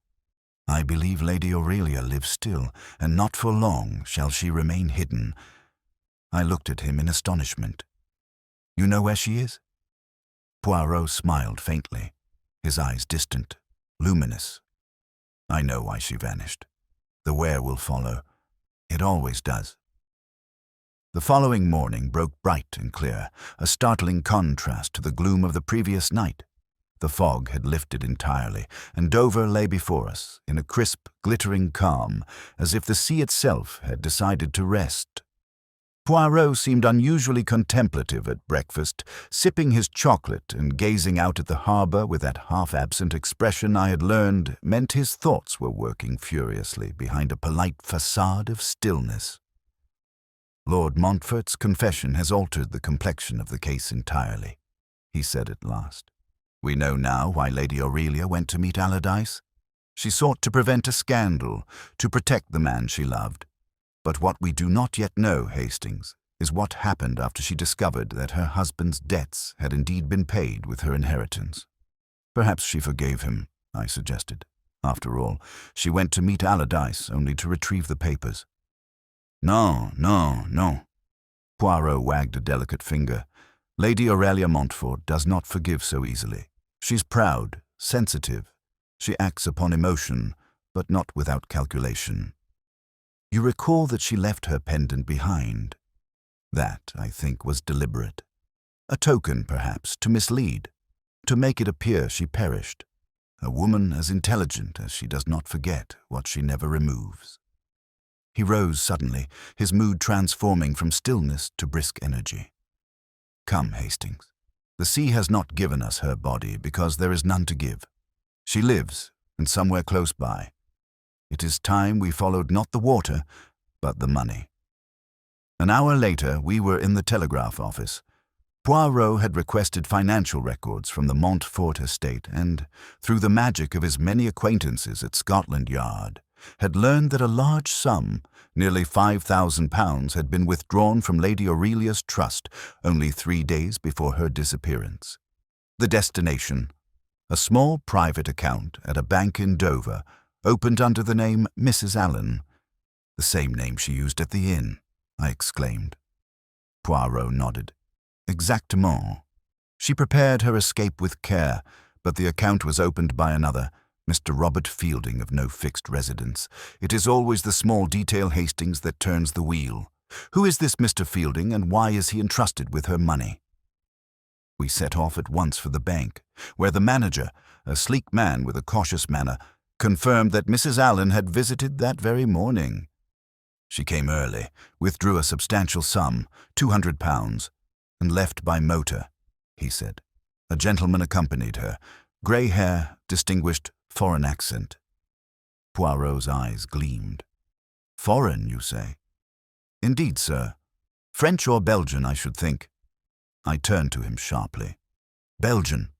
[SPEAKER 1] I believe Lady Aurelia lives still, and not for long shall she remain hidden." I looked at him in astonishment. "You know where she is?" Poirot smiled faintly, his eyes distant, luminous. "I know why she vanished. The where will follow. It always does." The following morning broke bright and clear, a startling contrast to the gloom of the previous night. The fog had lifted entirely, and Dover lay before us in a crisp, glittering calm, as if the sea itself had decided to rest. Poirot seemed unusually contemplative at breakfast, sipping his chocolate and gazing out at the harbour with that half-absent expression I had learned meant his thoughts were working furiously behind a polite facade of stillness. Lord Montfort's confession has altered the complexion of the case entirely, he said at last. We know now why Lady Aurelia went to meet Allardyce. She sought to prevent a scandal, to protect the man she loved. But what we do not yet know, Hastings, is what happened after she discovered that her husband's debts had indeed been paid with her inheritance. Perhaps she forgave him, I suggested. After all, she went to meet Allardyce only to retrieve the papers. No. Poirot wagged a delicate finger. Lady Aurelia Montfort does not forgive so easily. She's proud, sensitive. She acts upon emotion, but not without calculation. You recall that she left her pendant behind. That, I think, was deliberate. A token, perhaps, to mislead, to make it appear she perished. A woman as intelligent as she does not forget what she never removes. He rose suddenly, his mood transforming from stillness to brisk energy. Come, Hastings. The sea has not given us her body because there is none to give. She lives, and somewhere close by. It is time we followed not the water, but the money. An hour later, we were in the telegraph office. Poirot had requested financial records from the Montfort estate and, through the magic of his many acquaintances at Scotland Yard, had learned that a large sum, nearly £5,000, had been withdrawn from Lady Aurelia's trust only 3 days before her disappearance. The destination, a small private account at a bank in Dover, opened under the name Mrs. Allen. The same name she used at the inn, I exclaimed. Poirot nodded. Exactement. She prepared her escape with care, but the account was opened by another, Mr. Robert Fielding, of no fixed residence. It is always the small detail, Hastings, that turns the wheel. Who is this Mr. Fielding, and why is he entrusted with her money? We set off at once for the bank, where the manager, a sleek man with a cautious manner, confirmed that Mrs. Allen had visited that very morning. She came early, withdrew a substantial sum, £200, and left by motor, he said. A gentleman accompanied her, grey hair, distinguished, foreign accent. Poirot's eyes gleamed. Foreign, you say? Indeed, sir. French or Belgian, I should think. I turned to him sharply. Belgian.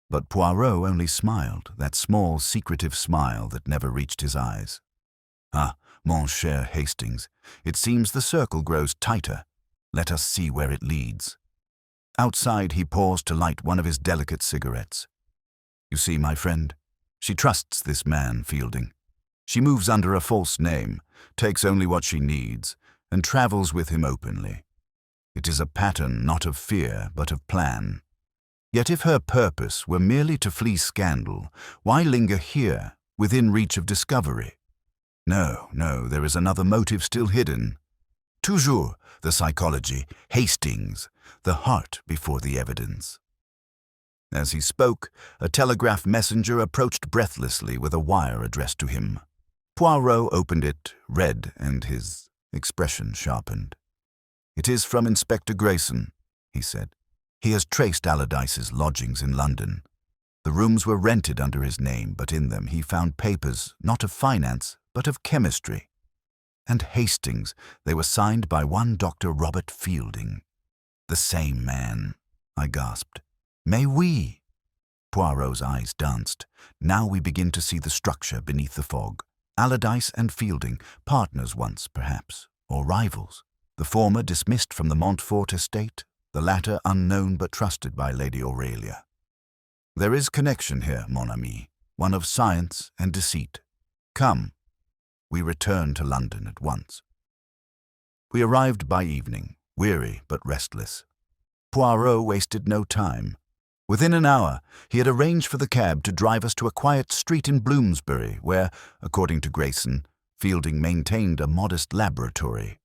[SPEAKER 1] But Poirot only smiled, that small, secretive smile that never reached his eyes. Ah, mon cher Hastings, it seems the circle grows tighter. Let us see where it leads. Outside he paused to light one of his delicate cigarettes. You see, my friend, she trusts this man, Fielding. She moves under a false name, takes only what she needs, and travels with him openly. It is a pattern not of fear, but of plan. Yet if her purpose were merely to flee scandal, why linger here, within reach of discovery? No, there is another motive still hidden. Toujours the psychology, Hastings, the heart before the evidence. As he spoke, a telegraph messenger approached breathlessly with a wire addressed to him. Poirot opened it, read, and his expression sharpened. It is from Inspector Grayson, he said. He has traced Allardyce's lodgings in London. The rooms were rented under his name, but in them he found papers not of finance, but of chemistry. And Hastings, they were signed by one Dr. Robert Fielding. The same man, I gasped. Mais oui. Poirot's eyes danced. Now we begin to see the structure beneath the fog. Allardyce and Fielding, partners once, perhaps, or rivals. The former dismissed from the Montfort estate, the latter unknown but trusted by Lady Aurelia. There is connection here, mon ami, one of science and deceit. Come. We returned to London at once. We arrived by evening, weary but restless. Poirot wasted no time. Within an hour, he had arranged for the cab to drive us to a quiet street in Bloomsbury, where, according to Grayson, Fielding maintained a modest laboratory.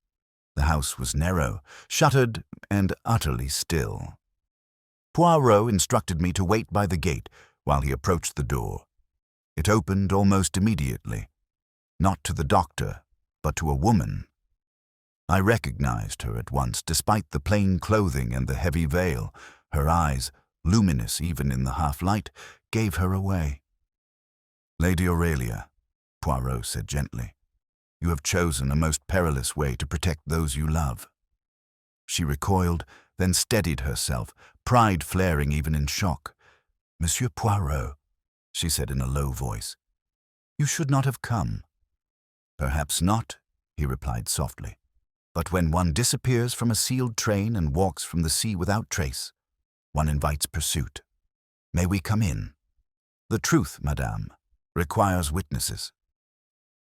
[SPEAKER 1] The house was narrow, shuttered, and utterly still. Poirot instructed me to wait by the gate while he approached the door. It opened almost immediately. Not to the doctor, but to a woman. I recognized her at once, despite the plain clothing and the heavy veil. Her eyes, luminous even in the half-light, gave her away. Lady Aurelia, Poirot said gently. You have chosen a most perilous way to protect those you love." She recoiled, then steadied herself, pride flaring even in shock. "Monsieur Poirot," she said in a low voice, "you should not have come." "Perhaps not," he replied softly. "But when one disappears from a sealed train and walks from the sea without trace, one invites pursuit. May we come in? The truth, madame, requires witnesses."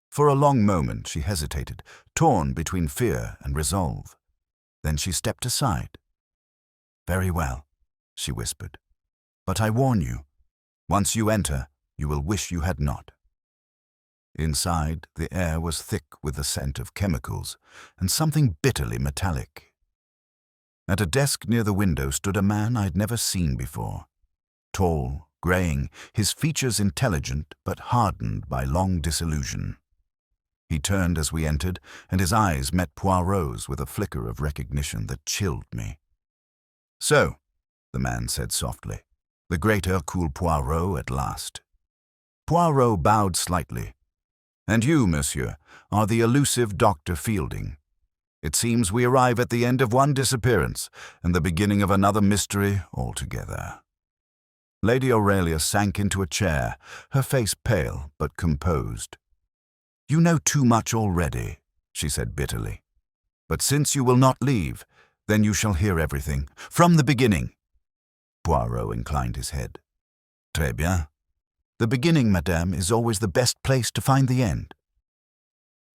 [SPEAKER 1] For a long moment she hesitated, torn between fear and resolve. Then she stepped aside. "Very well," she whispered. "But I warn you, once you enter, you will wish you had not." Inside, the air was thick with the scent of chemicals and something bitterly metallic. At a desk near the window stood a man I'd never seen before. Tall, graying, his features intelligent but hardened by long disillusion. He turned as we entered, and his eyes met Poirot's with a flicker of recognition that chilled me. "So," the man said softly, "the great Hercule Poirot at last." Poirot bowed slightly. "And you, monsieur, are the elusive Dr. Fielding. It seems we arrive at the end of one disappearance and the beginning of another mystery altogether." Lady Aurelia sank into a chair, her face pale but composed. "You know too much already," she said bitterly. "But since you will not leave, then you shall hear everything, from the beginning." Poirot inclined his head. "Très bien. The beginning, madame, is always the best place to find the end."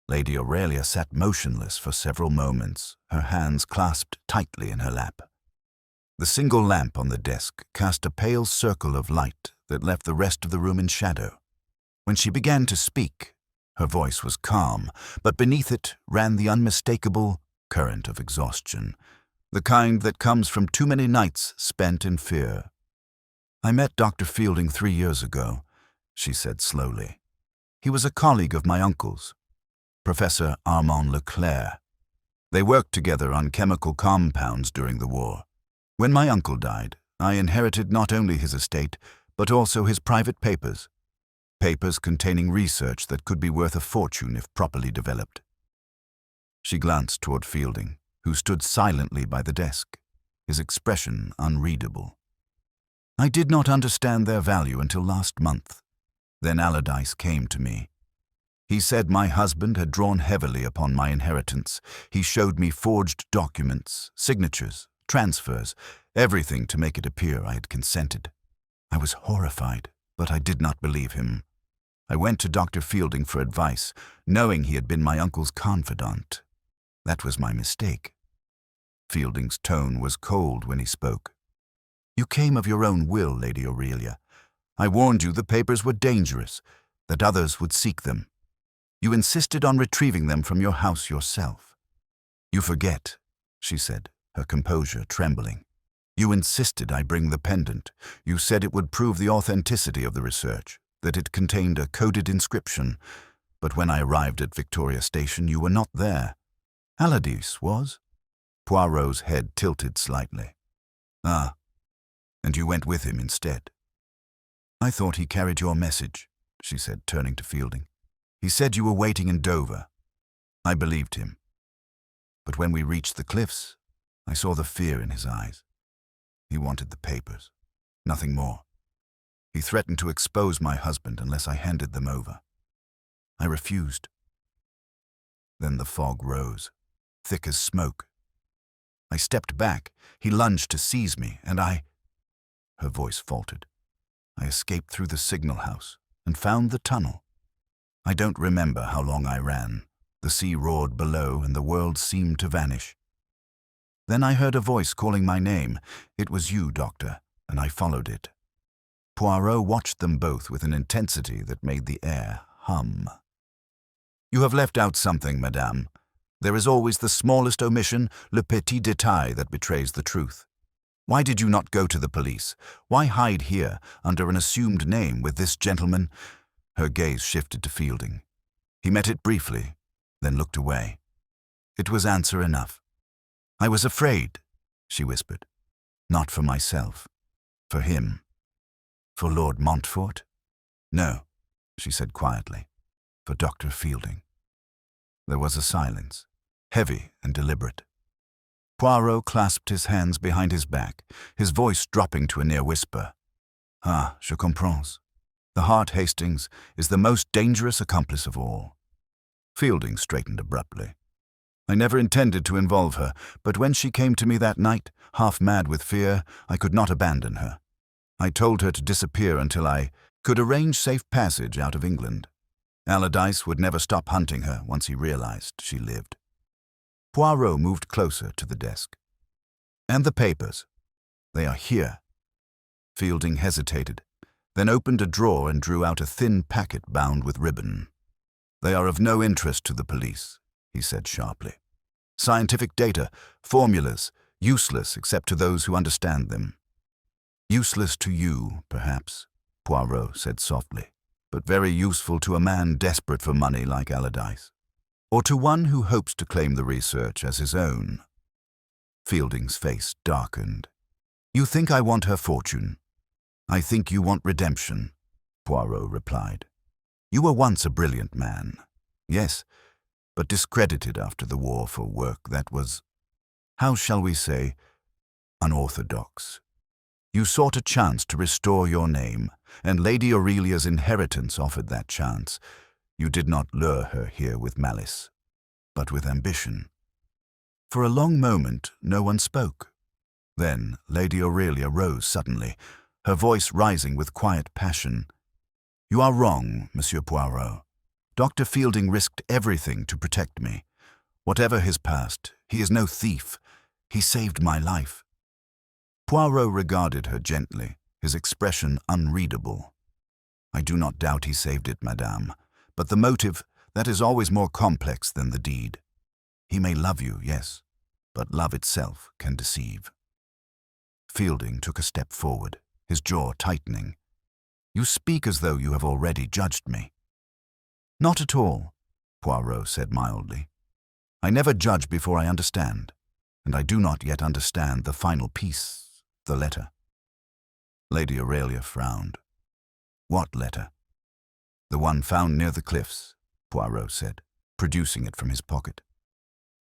[SPEAKER 1] Lady Aurelia sat motionless for several moments, her hands clasped tightly in her lap. The single lamp on the desk cast a pale circle of light that left the rest of the room in shadow. When she began to speak, her voice was calm, but beneath it ran the unmistakable current of exhaustion, the kind that comes from too many nights spent in fear. "I met Dr. Fielding 3 years ago," she said slowly. "He was a colleague of my uncle's, Professor Armand Leclerc. They worked together on chemical compounds during the war. When my uncle died, I inherited not only his estate, but also his private papers containing research that could be worth a fortune if properly developed." She glanced toward Fielding, who stood silently by the desk, his expression unreadable. "I did not understand their value until last month. Then Allardyce came to me. He said my husband had drawn heavily upon my inheritance. He showed me forged documents, signatures, transfers, everything to make it appear I had consented. I was horrified, but I did not believe him. I went to Dr. Fielding for advice, knowing he had been my uncle's confidant. That was my mistake." Fielding's tone was cold when he spoke. "You came of your own will, Lady Aurelia. I warned you the papers were dangerous, that others would seek them. You insisted on retrieving them from your house yourself." "You forget," she said, her composure trembling. "You insisted I bring the pendant. You said it would prove the authenticity of the research, that it contained a coded inscription. But when I arrived at Victoria Station, you were not there. Allardyce was?" Poirot's head tilted slightly. "Ah, and you went with him instead." "I thought he carried your message," she said, turning to Fielding. "He said you were waiting in Dover. I believed him. But when we reached the cliffs, I saw the fear in his eyes. He wanted the papers, nothing more. He threatened to expose my husband unless I handed them over. I refused. Then the fog rose, thick as smoke. I stepped back. He lunged to seize me, and I—" Her voice faltered. "I escaped through the signal house and found the tunnel. I don't remember how long I ran. The sea roared below, and the world seemed to vanish. Then I heard a voice calling my name. It was you, Doctor, and I followed it." Poirot watched them both with an intensity that made the air hum. "You have left out something, madame. There is always the smallest omission, le petit détail, that betrays the truth. Why did you not go to the police? Why hide here, under an assumed name, with this gentleman?" Her gaze shifted to Fielding. He met it briefly, then looked away. It was answer enough. "I was afraid," she whispered. "Not for myself. For him." "For Lord Montfort?" "No," she said quietly. "For Dr. Fielding." There was a silence, heavy and deliberate. Poirot clasped his hands behind his back, his voice dropping to a near whisper. Ah, je comprends. The heart, Hastings, is the most dangerous accomplice of all. Fielding straightened abruptly. I never intended to involve her, but when she came to me that night, half mad with fear, I could not abandon her. I told her to disappear until I could arrange safe passage out of England. Allardyce would never stop hunting her once he realized she lived. Poirot moved closer to the desk. And the papers? They are here. Fielding hesitated, then opened a drawer and drew out a thin packet bound with ribbon. They are of no interest to the police, he said sharply. Scientific data, formulas, useless except to those who understand them. Useless to you, perhaps, Poirot said softly, but very useful to a man desperate for money like Allardyce, or to one who hopes to claim the research as his own. Fielding's face darkened. You think I want her fortune? I think you want redemption, Poirot replied. You were once a brilliant man, yes, but discredited after the war for work that was, how shall we say, unorthodox. You sought a chance to restore your name, and Lady Aurelia's inheritance offered that chance. You did not lure her here with malice, but with ambition. For a long moment, no one spoke. Then Lady Aurelia rose suddenly, her voice rising with quiet passion. You are wrong, Monsieur Poirot. Dr. Fielding risked everything to protect me. Whatever his past, he is no thief. He saved my life. Poirot regarded her gently, his expression unreadable. I do not doubt he saved it, madame, but the motive, that is always more complex than the deed. He may love you, yes, but love itself can deceive. Fielding took a step forward, his jaw tightening. You speak as though you have already judged me. Not at all, Poirot said mildly. I never judge before I understand, and I do not yet understand the final piece, the letter. Lady Aurelia frowned. What letter? The one found near the cliffs, Poirot said, producing it from his pocket.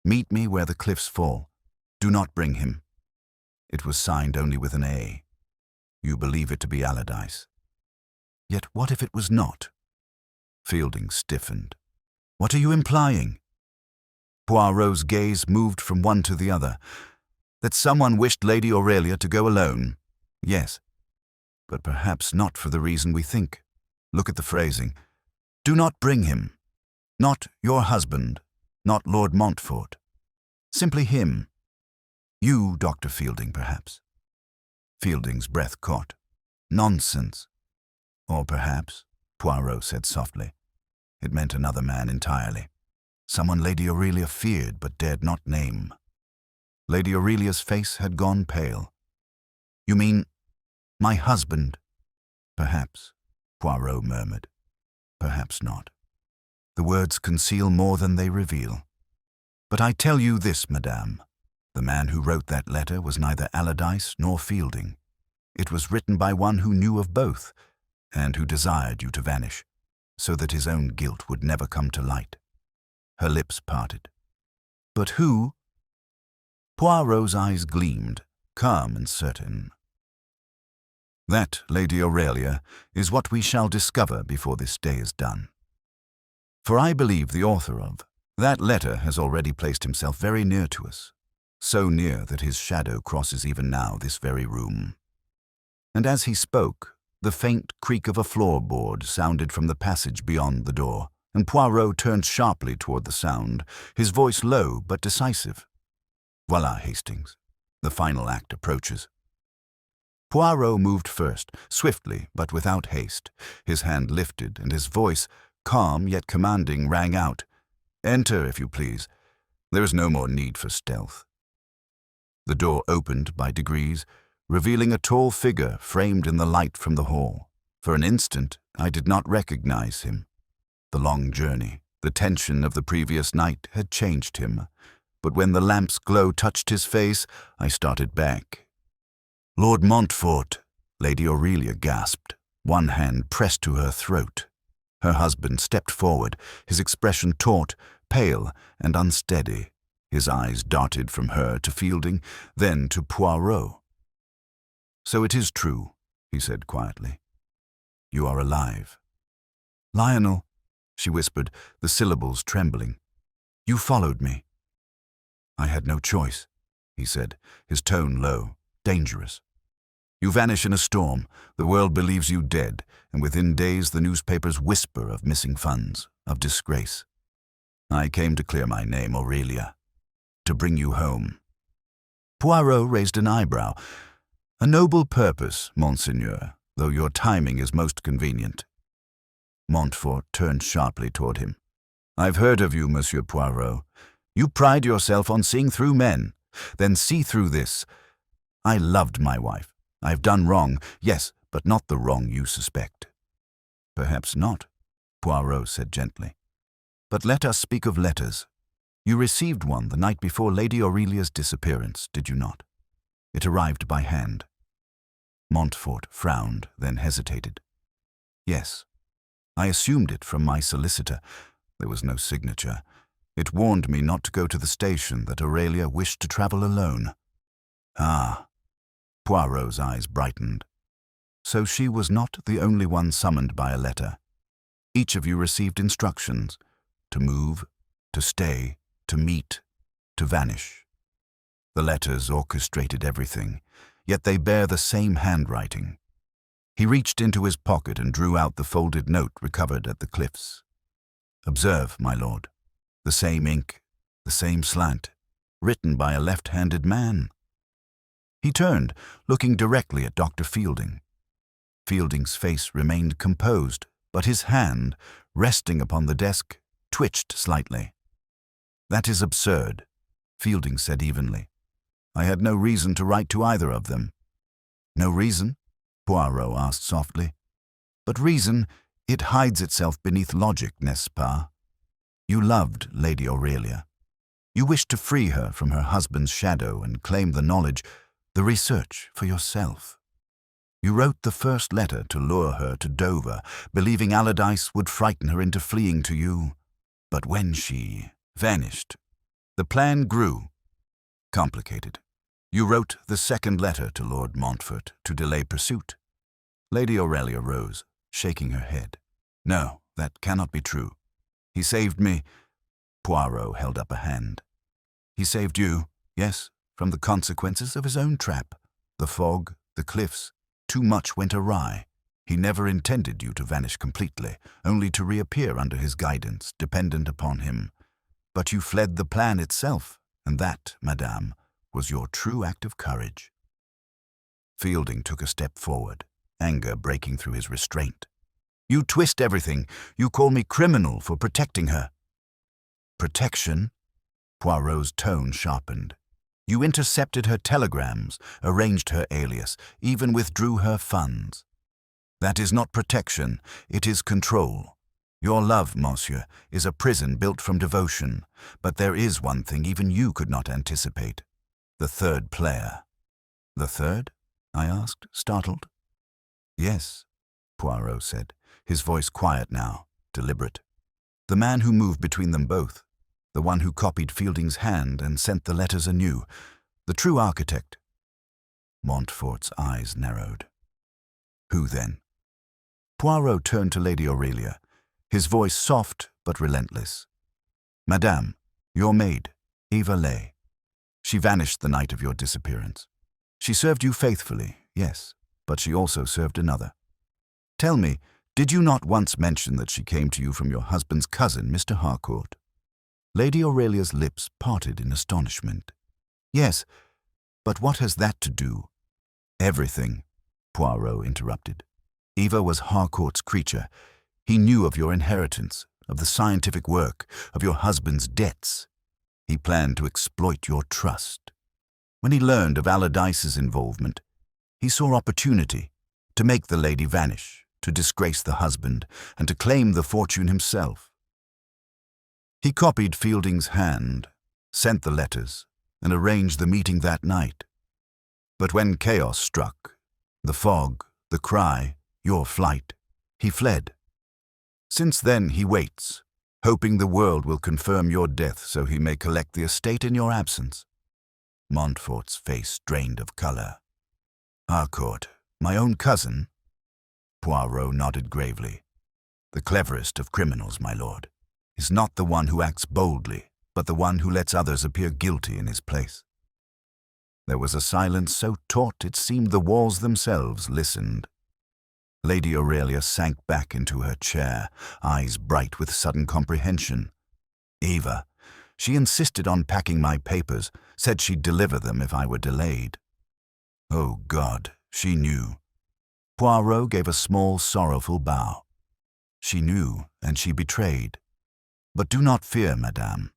[SPEAKER 1] Meet me where the cliffs fall. Do not bring him. It was signed only with an A. You believe it to be Allardyce. Yet what if it was not? Fielding stiffened. What are you implying? Poirot's gaze moved from one to the other. That someone wished Lady Aurelia to go alone. Yes, but perhaps not for the reason we think. Look at the phrasing. Do not bring him. Not your husband, not Lord Montfort. Simply him. You, Dr. Fielding, perhaps. Fielding's breath caught. Nonsense. Or perhaps, Poirot said softly, it meant another man entirely. Someone Lady Aurelia feared but dared not name. Lady Aurelia's face had gone pale. You mean, my husband? Perhaps, Poirot murmured. Perhaps not. The words conceal more than they reveal. But I tell you this, madame. The man who wrote that letter was neither Allardyce nor Fielding. It was written by one who knew of both, and who desired you to vanish, so that his own guilt would never come to light. Her lips parted. But who? Poirot's eyes gleamed, calm and certain. That, Lady Aurelia, is what we shall discover before this day is done. For I believe the author of that letter has already placed himself very near to us, so near that his shadow crosses even now this very room. And as he spoke, the faint creak of a floorboard sounded from the passage beyond the door, and Poirot turned sharply toward the sound, his voice low but decisive. Voilà, Hastings. The final act approaches. Poirot moved first, swiftly but without haste. His hand lifted, and his voice, calm yet commanding, rang out. Enter, if you please. There is no more need for stealth. The door opened by degrees, revealing a tall figure framed in the light from the hall. For an instant, I did not recognize him. The long journey, the tension of the previous night had changed him, but when the lamp's glow touched his face, I started back. Lord Montfort, Lady Aurelia gasped, one hand pressed to her throat. Her husband stepped forward, his expression taut, pale and unsteady. His eyes darted from her to Fielding, then to Poirot. "So it is true," he said quietly. "You are alive." "Lionel," she whispered, the syllables trembling. "You followed me." "I had no choice," he said, his tone low, dangerous. "You vanish in a storm, the world believes you dead, and within days the newspapers whisper of missing funds, of disgrace. I came to clear my name, Aurelia, to bring you home." Poirot raised an eyebrow. "A noble purpose, Monseigneur, though your timing is most convenient." Montfort turned sharply toward him. "I've heard of you, Monsieur Poirot. You pride yourself on seeing through men. Then see through this. I loved my wife. I've done wrong, yes, but not the wrong you suspect." "Perhaps not," Poirot said gently. "But let us speak of letters. You received one the night before Lady Aurelia's disappearance, did you not? It arrived by hand." Montfort frowned, then hesitated. "Yes. I assumed it from my solicitor. There was no signature. It warned me not to go to the station, that Aurelia wished to travel alone." "Ah." Poirot's eyes brightened. "So she was not the only one summoned by a letter. Each of you received instructions to move, to stay, to meet, to vanish. The letters orchestrated everything, yet they bear the same handwriting." He reached into his pocket and drew out the folded note recovered at the cliffs. "Observe, my lord, the same ink, the same slant, written by a left-handed man." He turned, looking directly at Dr. Fielding. Fielding's face remained composed, but his hand, resting upon the desk, twitched slightly. "That is absurd," Fielding said evenly. "I had no reason to write to either of them." "No reason?" Poirot asked softly. "But reason, it hides itself beneath logic, n'est-ce pas? You loved Lady Aurelia. You wished to free her from her husband's shadow and claim the knowledge, the research for yourself. You wrote the first letter to lure her to Dover, believing Allardyce would frighten her into fleeing to you. But when she vanished, the plan grew, complicated. You wrote the second letter to Lord Montfort to delay pursuit." Lady Aurelia rose, shaking her head. "No, that cannot be true. He saved me." Poirot held up a hand. "He saved you, yes, from the consequences of his own trap. The fog, the cliffs, too much went awry. He never intended you to vanish completely, only to reappear under his guidance, dependent upon him. But you fled the plan itself, and that, madame, was your true act of courage." Fielding took a step forward, anger breaking through his restraint. "You twist everything. You call me criminal for protecting her." "Protection?" Poirot's tone sharpened. "You intercepted her telegrams, arranged her alias, even withdrew her funds. That is not protection, it is control. Your love, monsieur, is a prison built from devotion, but there is one thing even you could not anticipate. The third player." "The third?" I asked, startled. "Yes," Poirot said, his voice quiet now, deliberate. "The man who moved between them both, the one who copied Fielding's hand and sent the letters anew, the true architect." Montfort's eyes narrowed. "Who then?" Poirot turned to Lady Aurelia, his voice soft but relentless. "Madame, your maid, Eva Lay. She vanished the night of your disappearance. She served you faithfully, yes, but she also served another. Tell me, did you not once mention that she came to you from your husband's cousin, Mr. Harcourt?" Lady Aurelia's lips parted in astonishment. "Yes, but what has that to do?" "Everything," Poirot interrupted. "Eva was Harcourt's creature. He knew of your inheritance, of the scientific work, of your husband's debts. He planned to exploit your trust. When he learned of Allardyce's involvement, he saw opportunity to make the lady vanish, to disgrace the husband, and to claim the fortune himself. He copied Fielding's hand, sent the letters, and arranged the meeting that night. But when chaos struck, the fog, the cry, your flight, he fled. Since then he waits, hoping the world will confirm your death so he may collect the estate in your absence." Montfort's face drained of colour. "Harcourt, my own cousin?" Poirot nodded gravely. "The cleverest of criminals, my lord, is not the one who acts boldly, but the one who lets others appear guilty in his place." There was a silence so taut it seemed the walls themselves listened. Lady Aurelia sank back into her chair, eyes bright with sudden comprehension. "Eva, she insisted on packing my papers, said she'd deliver them if I were delayed." "Oh God, she knew." Poirot gave a small, sorrowful bow. "She knew, and she betrayed. But do not fear, madame.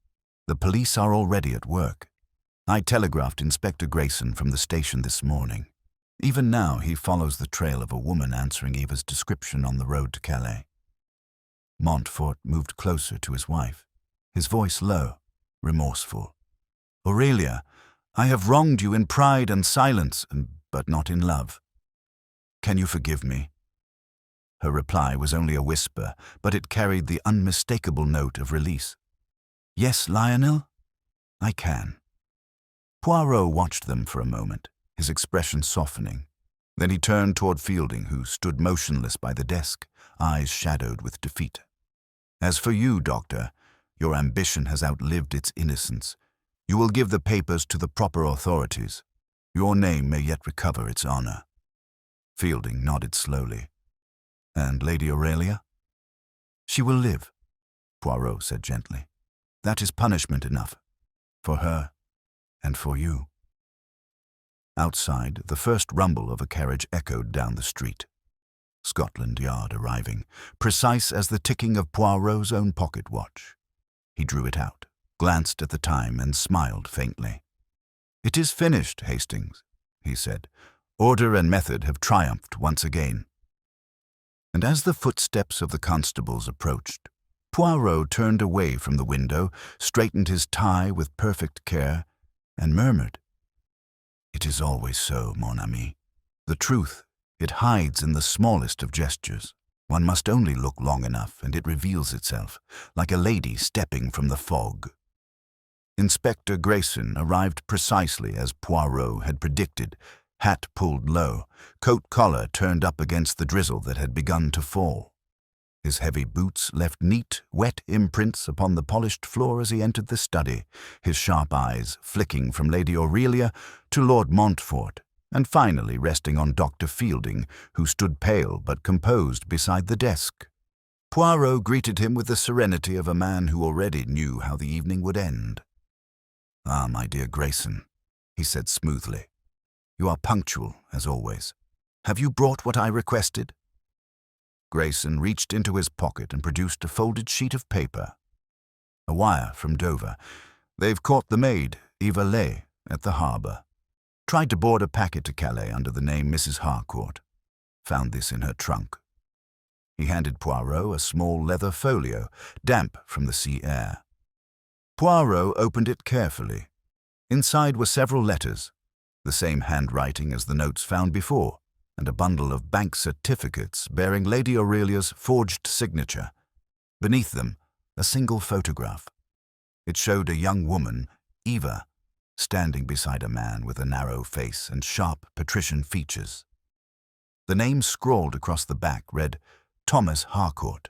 [SPEAKER 1] The police are already at work. I telegraphed Inspector Grayson from the station this morning. Even now he follows the trail of a woman answering Eva's description on the road to Calais." Montfort moved closer to his wife, his voice low, remorseful. "Aurelia, I have wronged you in pride and silence, but not in love. Can you forgive me?" Her reply was only a whisper, but it carried the unmistakable note of release. "Yes, Lionel, I can." Poirot watched them for a moment, his expression softening. Then he turned toward Fielding, who stood motionless by the desk, eyes shadowed with defeat. "As for you, Doctor, your ambition has outlived its innocence. You will give the papers to the proper authorities. Your name may yet recover its honor." Fielding nodded slowly. "And Lady Aurelia?" "She will live," Poirot said gently. "That is punishment enough, for her and for you." Outside, the first rumble of a carriage echoed down the street. Scotland Yard arriving, precise as the ticking of Poirot's own pocket watch. He drew it out, glanced at the time, and smiled faintly. "It is finished, Hastings," he said. "Order and method have triumphed once again." And as the footsteps of the constables approached, Poirot turned away from the window, straightened his tie with perfect care, and murmured, "It is always so, mon ami. The truth, it hides in the smallest of gestures. One must only look long enough, and it reveals itself, like a lady stepping from the fog." Inspector Grayson arrived precisely as Poirot had predicted, hat pulled low, coat collar turned up against the drizzle that had begun to fall. His heavy boots left neat, wet imprints upon the polished floor as he entered the study, his sharp eyes flicking from Lady Aurelia to Lord Montfort, and finally resting on Dr. Fielding, who stood pale but composed beside the desk. Poirot greeted him with the serenity of a man who already knew how the evening would end. "Ah, my dear Grayson," he said smoothly. "You are punctual, as always. Have you brought what I requested?" Grayson reached into his pocket and produced a folded sheet of paper. "A wire from Dover. They've caught the maid, Eva Lay, at the harbour. Tried to board a packet to Calais under the name Mrs. Harcourt. Found this in her trunk." He handed Poirot a small leather folio, damp from the sea air. Poirot opened it carefully. Inside were several letters, the same handwriting as the notes found before, and a bundle of bank certificates bearing Lady Aurelia's forged signature. Beneath them, a single photograph. It showed a young woman, Eva, standing beside a man with a narrow face and sharp patrician features. The name scrawled across the back read, "Thomas Harcourt."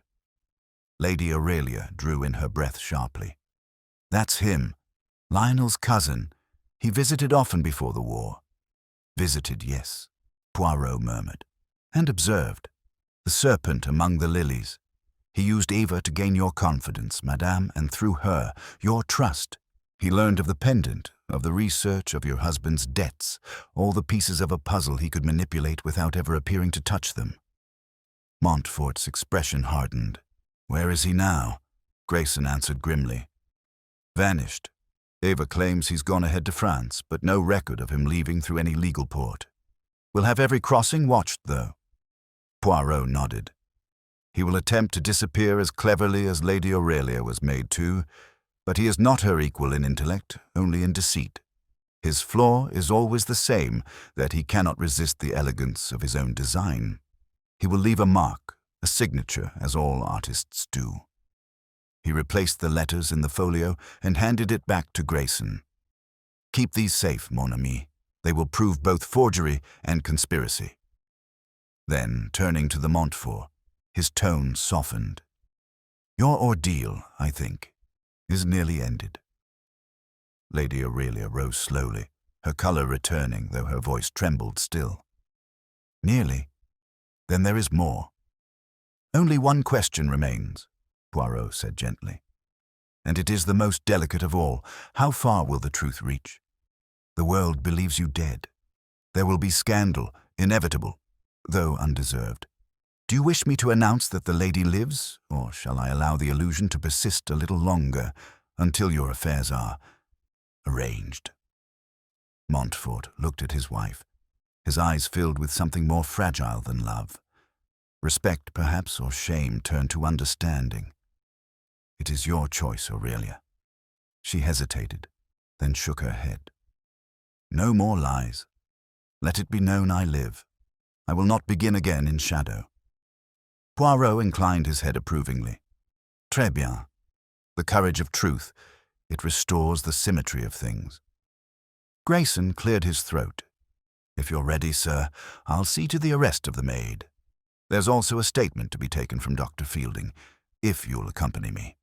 [SPEAKER 1] Lady Aurelia drew in her breath sharply. "That's him, Lionel's cousin. He visited often before the war." "Visited, yes," Poirot murmured, "and observed. The serpent among the lilies. He used Eva to gain your confidence, madame, and through her, your trust. He learned of the pendant, of the research of your husband's debts, all the pieces of a puzzle he could manipulate without ever appearing to touch them." Montfort's expression hardened. "Where is he now?" Grayson answered grimly. "Vanished. Eva claims he's gone ahead to France, but no record of him leaving through any legal port. We'll have every crossing watched, though." Poirot nodded. "He will attempt to disappear as cleverly as Lady Aurelia was made to, but he is not her equal in intellect, only in deceit. His flaw is always the same, that he cannot resist the elegance of his own design. He will leave a mark, a signature, as all artists do." He replaced the letters in the folio and handed it back to Grayson. "Keep these safe, mon ami. They will prove both forgery and conspiracy." Then, turning to the Montfort, his tone softened. "Your ordeal, I think, is nearly ended." Lady Aurelia rose slowly, her colour returning, though her voice trembled still. "Nearly? Then there is more." "Only one question remains," Poirot said gently. "And it is the most delicate of all. How far will the truth reach? The world believes you dead. There will be scandal, inevitable, though undeserved. Do you wish me to announce that the lady lives, or shall I allow the illusion to persist a little longer, until your affairs are arranged?" Montfort looked at his wife, his eyes filled with something more fragile than love. Respect, perhaps, or shame turned to understanding. "It is your choice, Aurelia." She hesitated, then shook her head. "No more lies. Let it be known I live. I will not begin again in shadow." Poirot inclined his head approvingly. "Très bien. The courage of truth. It restores the symmetry of things." Grayson cleared his throat. "If you're ready, sir, I'll see to the arrest of the maid. There's also a statement to be taken from Dr. Fielding, if you'll accompany me."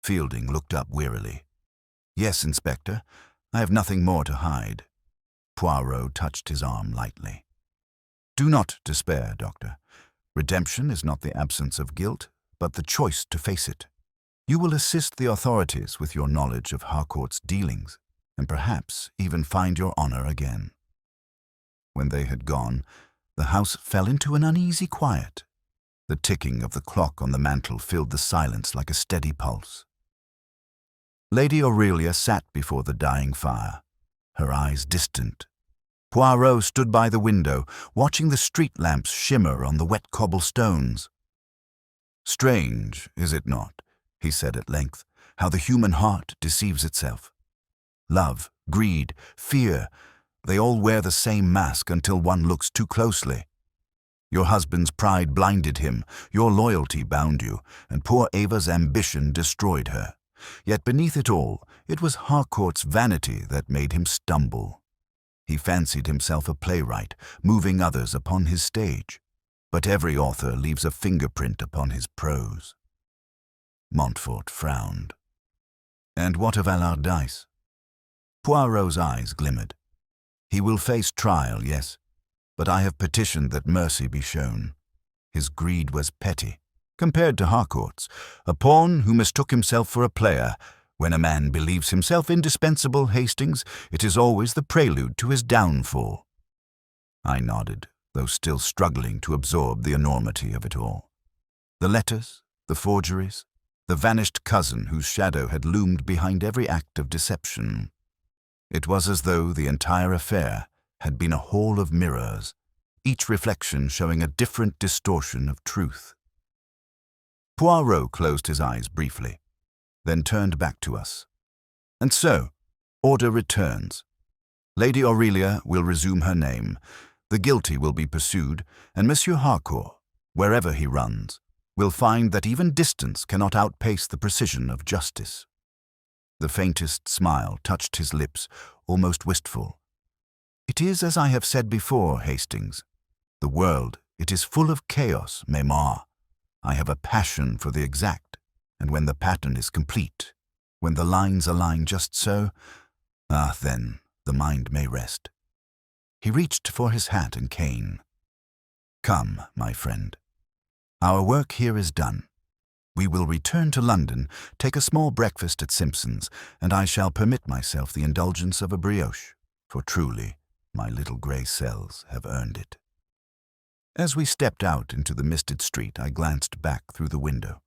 [SPEAKER 1] Fielding looked up wearily. "Yes, Inspector. I have nothing more to hide." Poirot touched his arm lightly. "Do not despair, Doctor. Redemption is not the absence of guilt, but the choice to face it. You will assist the authorities with your knowledge of Harcourt's dealings, and perhaps even find your honor again." When they had gone, the house fell into an uneasy quiet. The ticking of the clock on the mantel filled the silence like a steady pulse. Lady Aurelia sat before the dying fire, her eyes distant. Poirot stood by the window, watching the street lamps shimmer on the wet cobblestones. "Strange, is it not," he said at length, "how the human heart deceives itself? Love, greed, fear, they all wear the same mask until one looks too closely. Your husband's pride blinded him, your loyalty bound you, and poor Ava's ambition destroyed her. Yet beneath it all, it was Harcourt's vanity that made him stumble. He fancied himself a playwright, moving others upon his stage. But every author leaves a fingerprint upon his prose." Montfort frowned. "And what of Allardyce?" Poirot's eyes glimmered. "He will face trial, yes, but I have petitioned that mercy be shown. His greed was petty, compared to Harcourt's, a pawn who mistook himself for a player. When a man believes himself indispensable, Hastings, it is always the prelude to his downfall." I nodded, though still struggling to absorb the enormity of it all. The letters, the forgeries, the vanished cousin whose shadow had loomed behind every act of deception. It was as though the entire affair had been a hall of mirrors, each reflection showing a different distortion of truth. Poirot closed his eyes briefly, then turned back to us. "And so, order returns. Lady Aurelia will resume her name, the guilty will be pursued, and Monsieur Harcourt, wherever he runs, will find that even distance cannot outpace the precision of justice." The faintest smile touched his lips, almost wistful. "It is as I have said before, Hastings. The world, it is full of chaos, mémoire. I have a passion for the exact, and when the pattern is complete, when the lines align just so, then the mind may rest." He reached for his hat and cane. "Come, my friend. Our work here is done. We will return to London, take a small breakfast at Simpson's, and I shall permit myself the indulgence of a brioche, for truly my little grey cells have earned it." As we stepped out into the misted street, I glanced back through the window.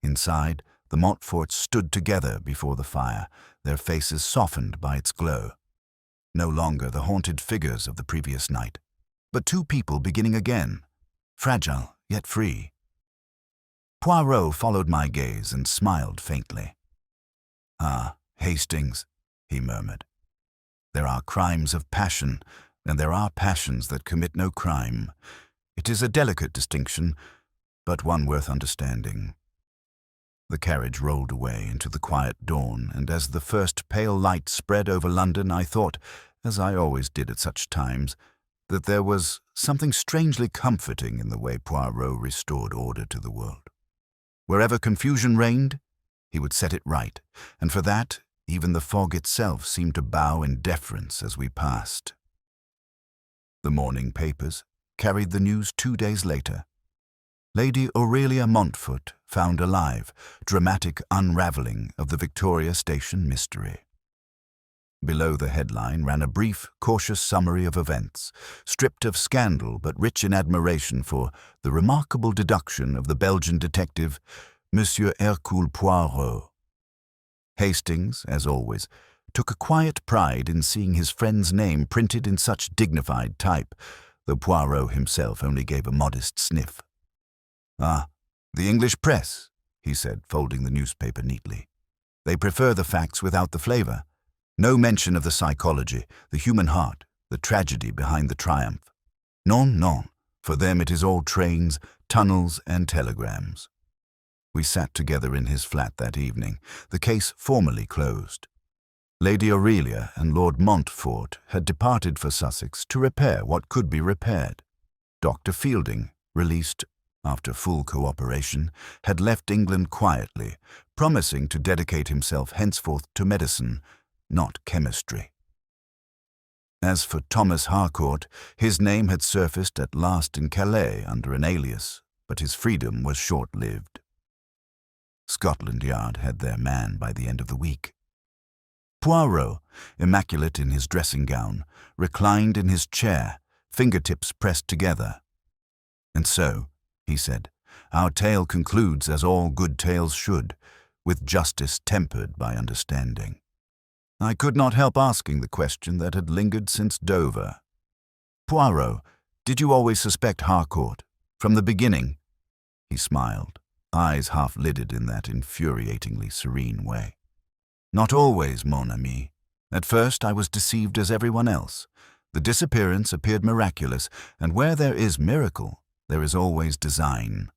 [SPEAKER 1] Inside, the Montforts stood together before the fire, their faces softened by its glow. No longer the haunted figures of the previous night, but two people beginning again, fragile yet free. Poirot followed my gaze and smiled faintly. "Ah, Hastings," he murmured. "There are crimes of passion, and there are passions that commit no crime. It is a delicate distinction, but one worth understanding." The carriage rolled away into the quiet dawn, and as the first pale light spread over London, I thought, as I always did at such times, that there was something strangely comforting in the way Poirot restored order to the world. Wherever confusion reigned, he would set it right, and for that, even the fog itself seemed to bow in deference as we passed. The morning papers carried the news 2 days later. Lady Aurelia Montfort found alive, dramatic unravelling of the Victoria Station mystery. Below the headline ran a brief, cautious summary of events, stripped of scandal but rich in admiration for the remarkable deduction of the Belgian detective, Monsieur Hercule Poirot. Hastings, as always, took a quiet pride in seeing his friend's name printed in such dignified type, though Poirot himself only gave a modest sniff. "Ah, the English press," he said, folding the newspaper neatly. "They prefer the facts without the flavour. No mention of the psychology, the human heart, the tragedy behind the triumph. Non, non. For them it is all trains, tunnels, and telegrams." We sat together in his flat that evening, the case formally closed. Lady Aurelia and Lord Montfort had departed for Sussex to repair what could be repaired. Dr. Fielding, released after full cooperation, had left England quietly, promising to dedicate himself henceforth to medicine, not chemistry. As for Thomas Harcourt, his name had surfaced at last in Calais under an alias, but his freedom was short-lived. Scotland Yard had their man by the end of the week. Poirot, immaculate in his dressing gown, reclined in his chair, fingertips pressed together. "And so," he said, "our tale concludes as all good tales should, with justice tempered by understanding." I could not help asking the question that had lingered since Dover. "Poirot, did you always suspect Harcourt? From the beginning?" He smiled, eyes half-lidded in that infuriatingly serene way. "Not always, mon ami. At first I was deceived as everyone else. The disappearance appeared miraculous, and where there is miracle, there is always design.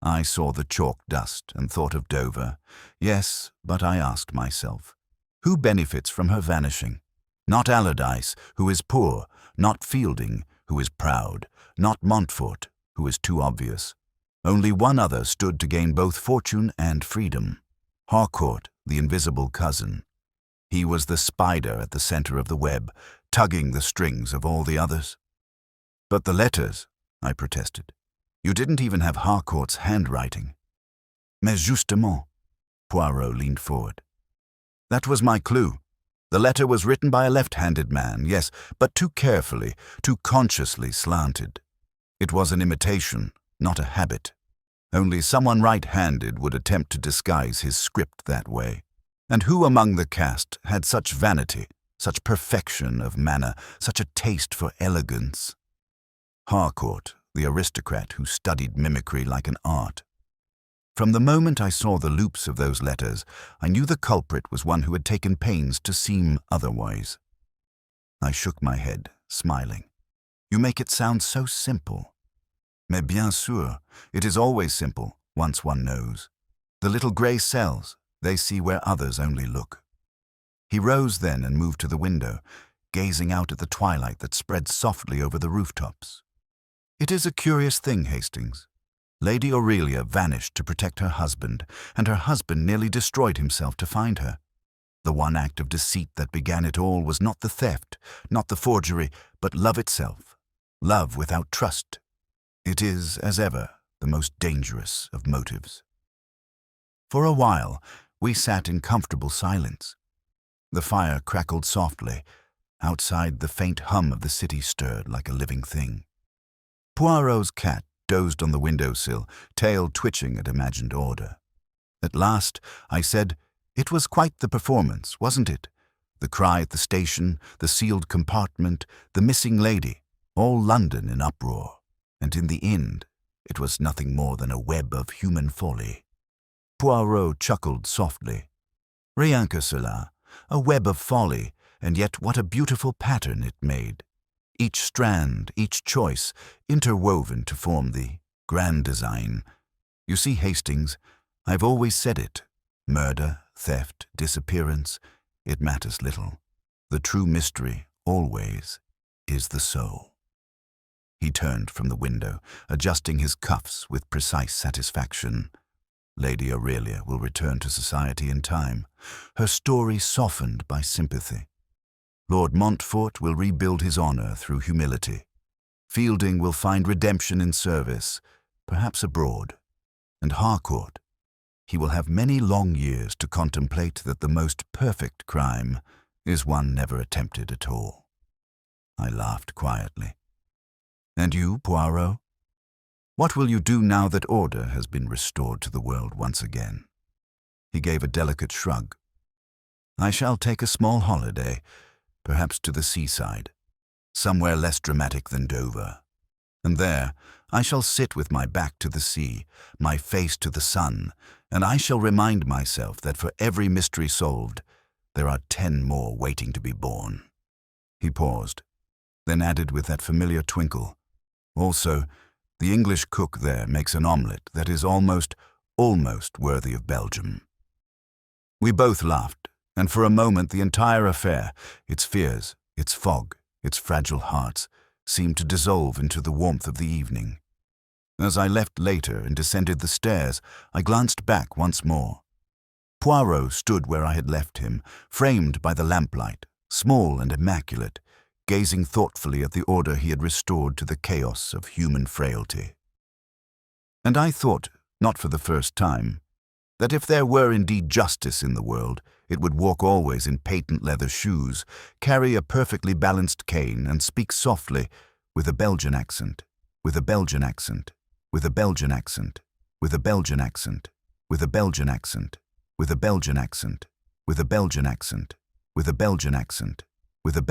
[SPEAKER 1] I saw the chalk dust and thought of Dover. Yes, but I asked myself, who benefits from her vanishing? Not Allardyce, who is poor, not Fielding, who is proud, not Montfort, who is too obvious. Only one other stood to gain both fortune and freedom. Harcourt, the invisible cousin. He was the spider at the center of the web, tugging the strings of all the others. "But the letters," I protested. "You didn't even have Harcourt's handwriting." "Mais justement," Poirot leaned forward. "That was my clue. The letter was written by a left-handed man, yes, but too carefully, too consciously slanted. It was an imitation, not a habit. Only someone right-handed would attempt to disguise his script that way. And who among the cast had such vanity, such perfection of manner, such a taste for elegance? Harcourt, the aristocrat who studied mimicry like an art. From the moment I saw the loops of those letters, I knew the culprit was one who had taken pains to seem otherwise. I shook my head, smiling. "You make it sound so simple." "Mais bien sûr, it is always simple, once one knows. The little grey cells, they see where others only look." He rose then and moved to the window, gazing out at the twilight that spread softly over the rooftops. "It is a curious thing, Hastings. Lady Aurelia vanished to protect her husband, and her husband nearly destroyed himself to find her. The one act of deceit that began it all was not the theft, not the forgery, but love itself. Love without trust. It is, as ever, the most dangerous of motives." For a while, we sat in comfortable silence. The fire crackled softly. Outside, the faint hum of the city stirred like a living thing. Poirot's cat dozed on the windowsill, tail twitching at imagined order. At last, I said, "It was quite the performance, wasn't it? The cry at the station, the sealed compartment, the missing lady, all London in uproar. And in the end, it was nothing more than a web of human folly." Poirot chuckled softly. "Rien que cela, a web of folly, and yet what a beautiful pattern it made. Each strand, each choice, interwoven to form the grand design. You see, Hastings, I've always said it. Murder, theft, disappearance, it matters little. The true mystery, always, is the soul. He turned from the window, adjusting his cuffs with precise satisfaction. Lady Aurelia will return to society in time, her story softened by sympathy. Lord Montfort will rebuild his honor through humility. Fielding will find redemption in service, perhaps abroad. And Harcourt, he will have many long years to contemplate that the most perfect crime is one never attempted at all. I laughed quietly. And you, Poirot? What will you do now that order has been restored to the world once again? He gave a delicate shrug. I shall take a small holiday, perhaps to the seaside, somewhere less dramatic than Dover. And there I shall sit with my back to the sea, my face to the sun, and I shall remind myself that for every mystery solved, there are 10 more waiting to be born. He paused, then added with that familiar twinkle, also, the English cook there makes an omelette that is almost worthy of Belgium. We both laughed, and for a moment the entire affair, its fears, its fog, its fragile hearts, seemed to dissolve into the warmth of the evening. As I left later and descended the stairs, I glanced back once more. Poirot stood where I had left him, framed by the lamplight, small and immaculate, gazing thoughtfully at the order he had restored to the chaos of human frailty. And I thought, not for the first time, that if there were indeed justice in the world, it would walk always in patent leather shoes, carry a perfectly balanced cane, and speak softly, with a Belgian accent, with a Belgian accent, with a Belgian accent, with a Belgian accent, with a Belgian accent, with a Belgian accent, with a Belgian accent, with a Belgian accent, with a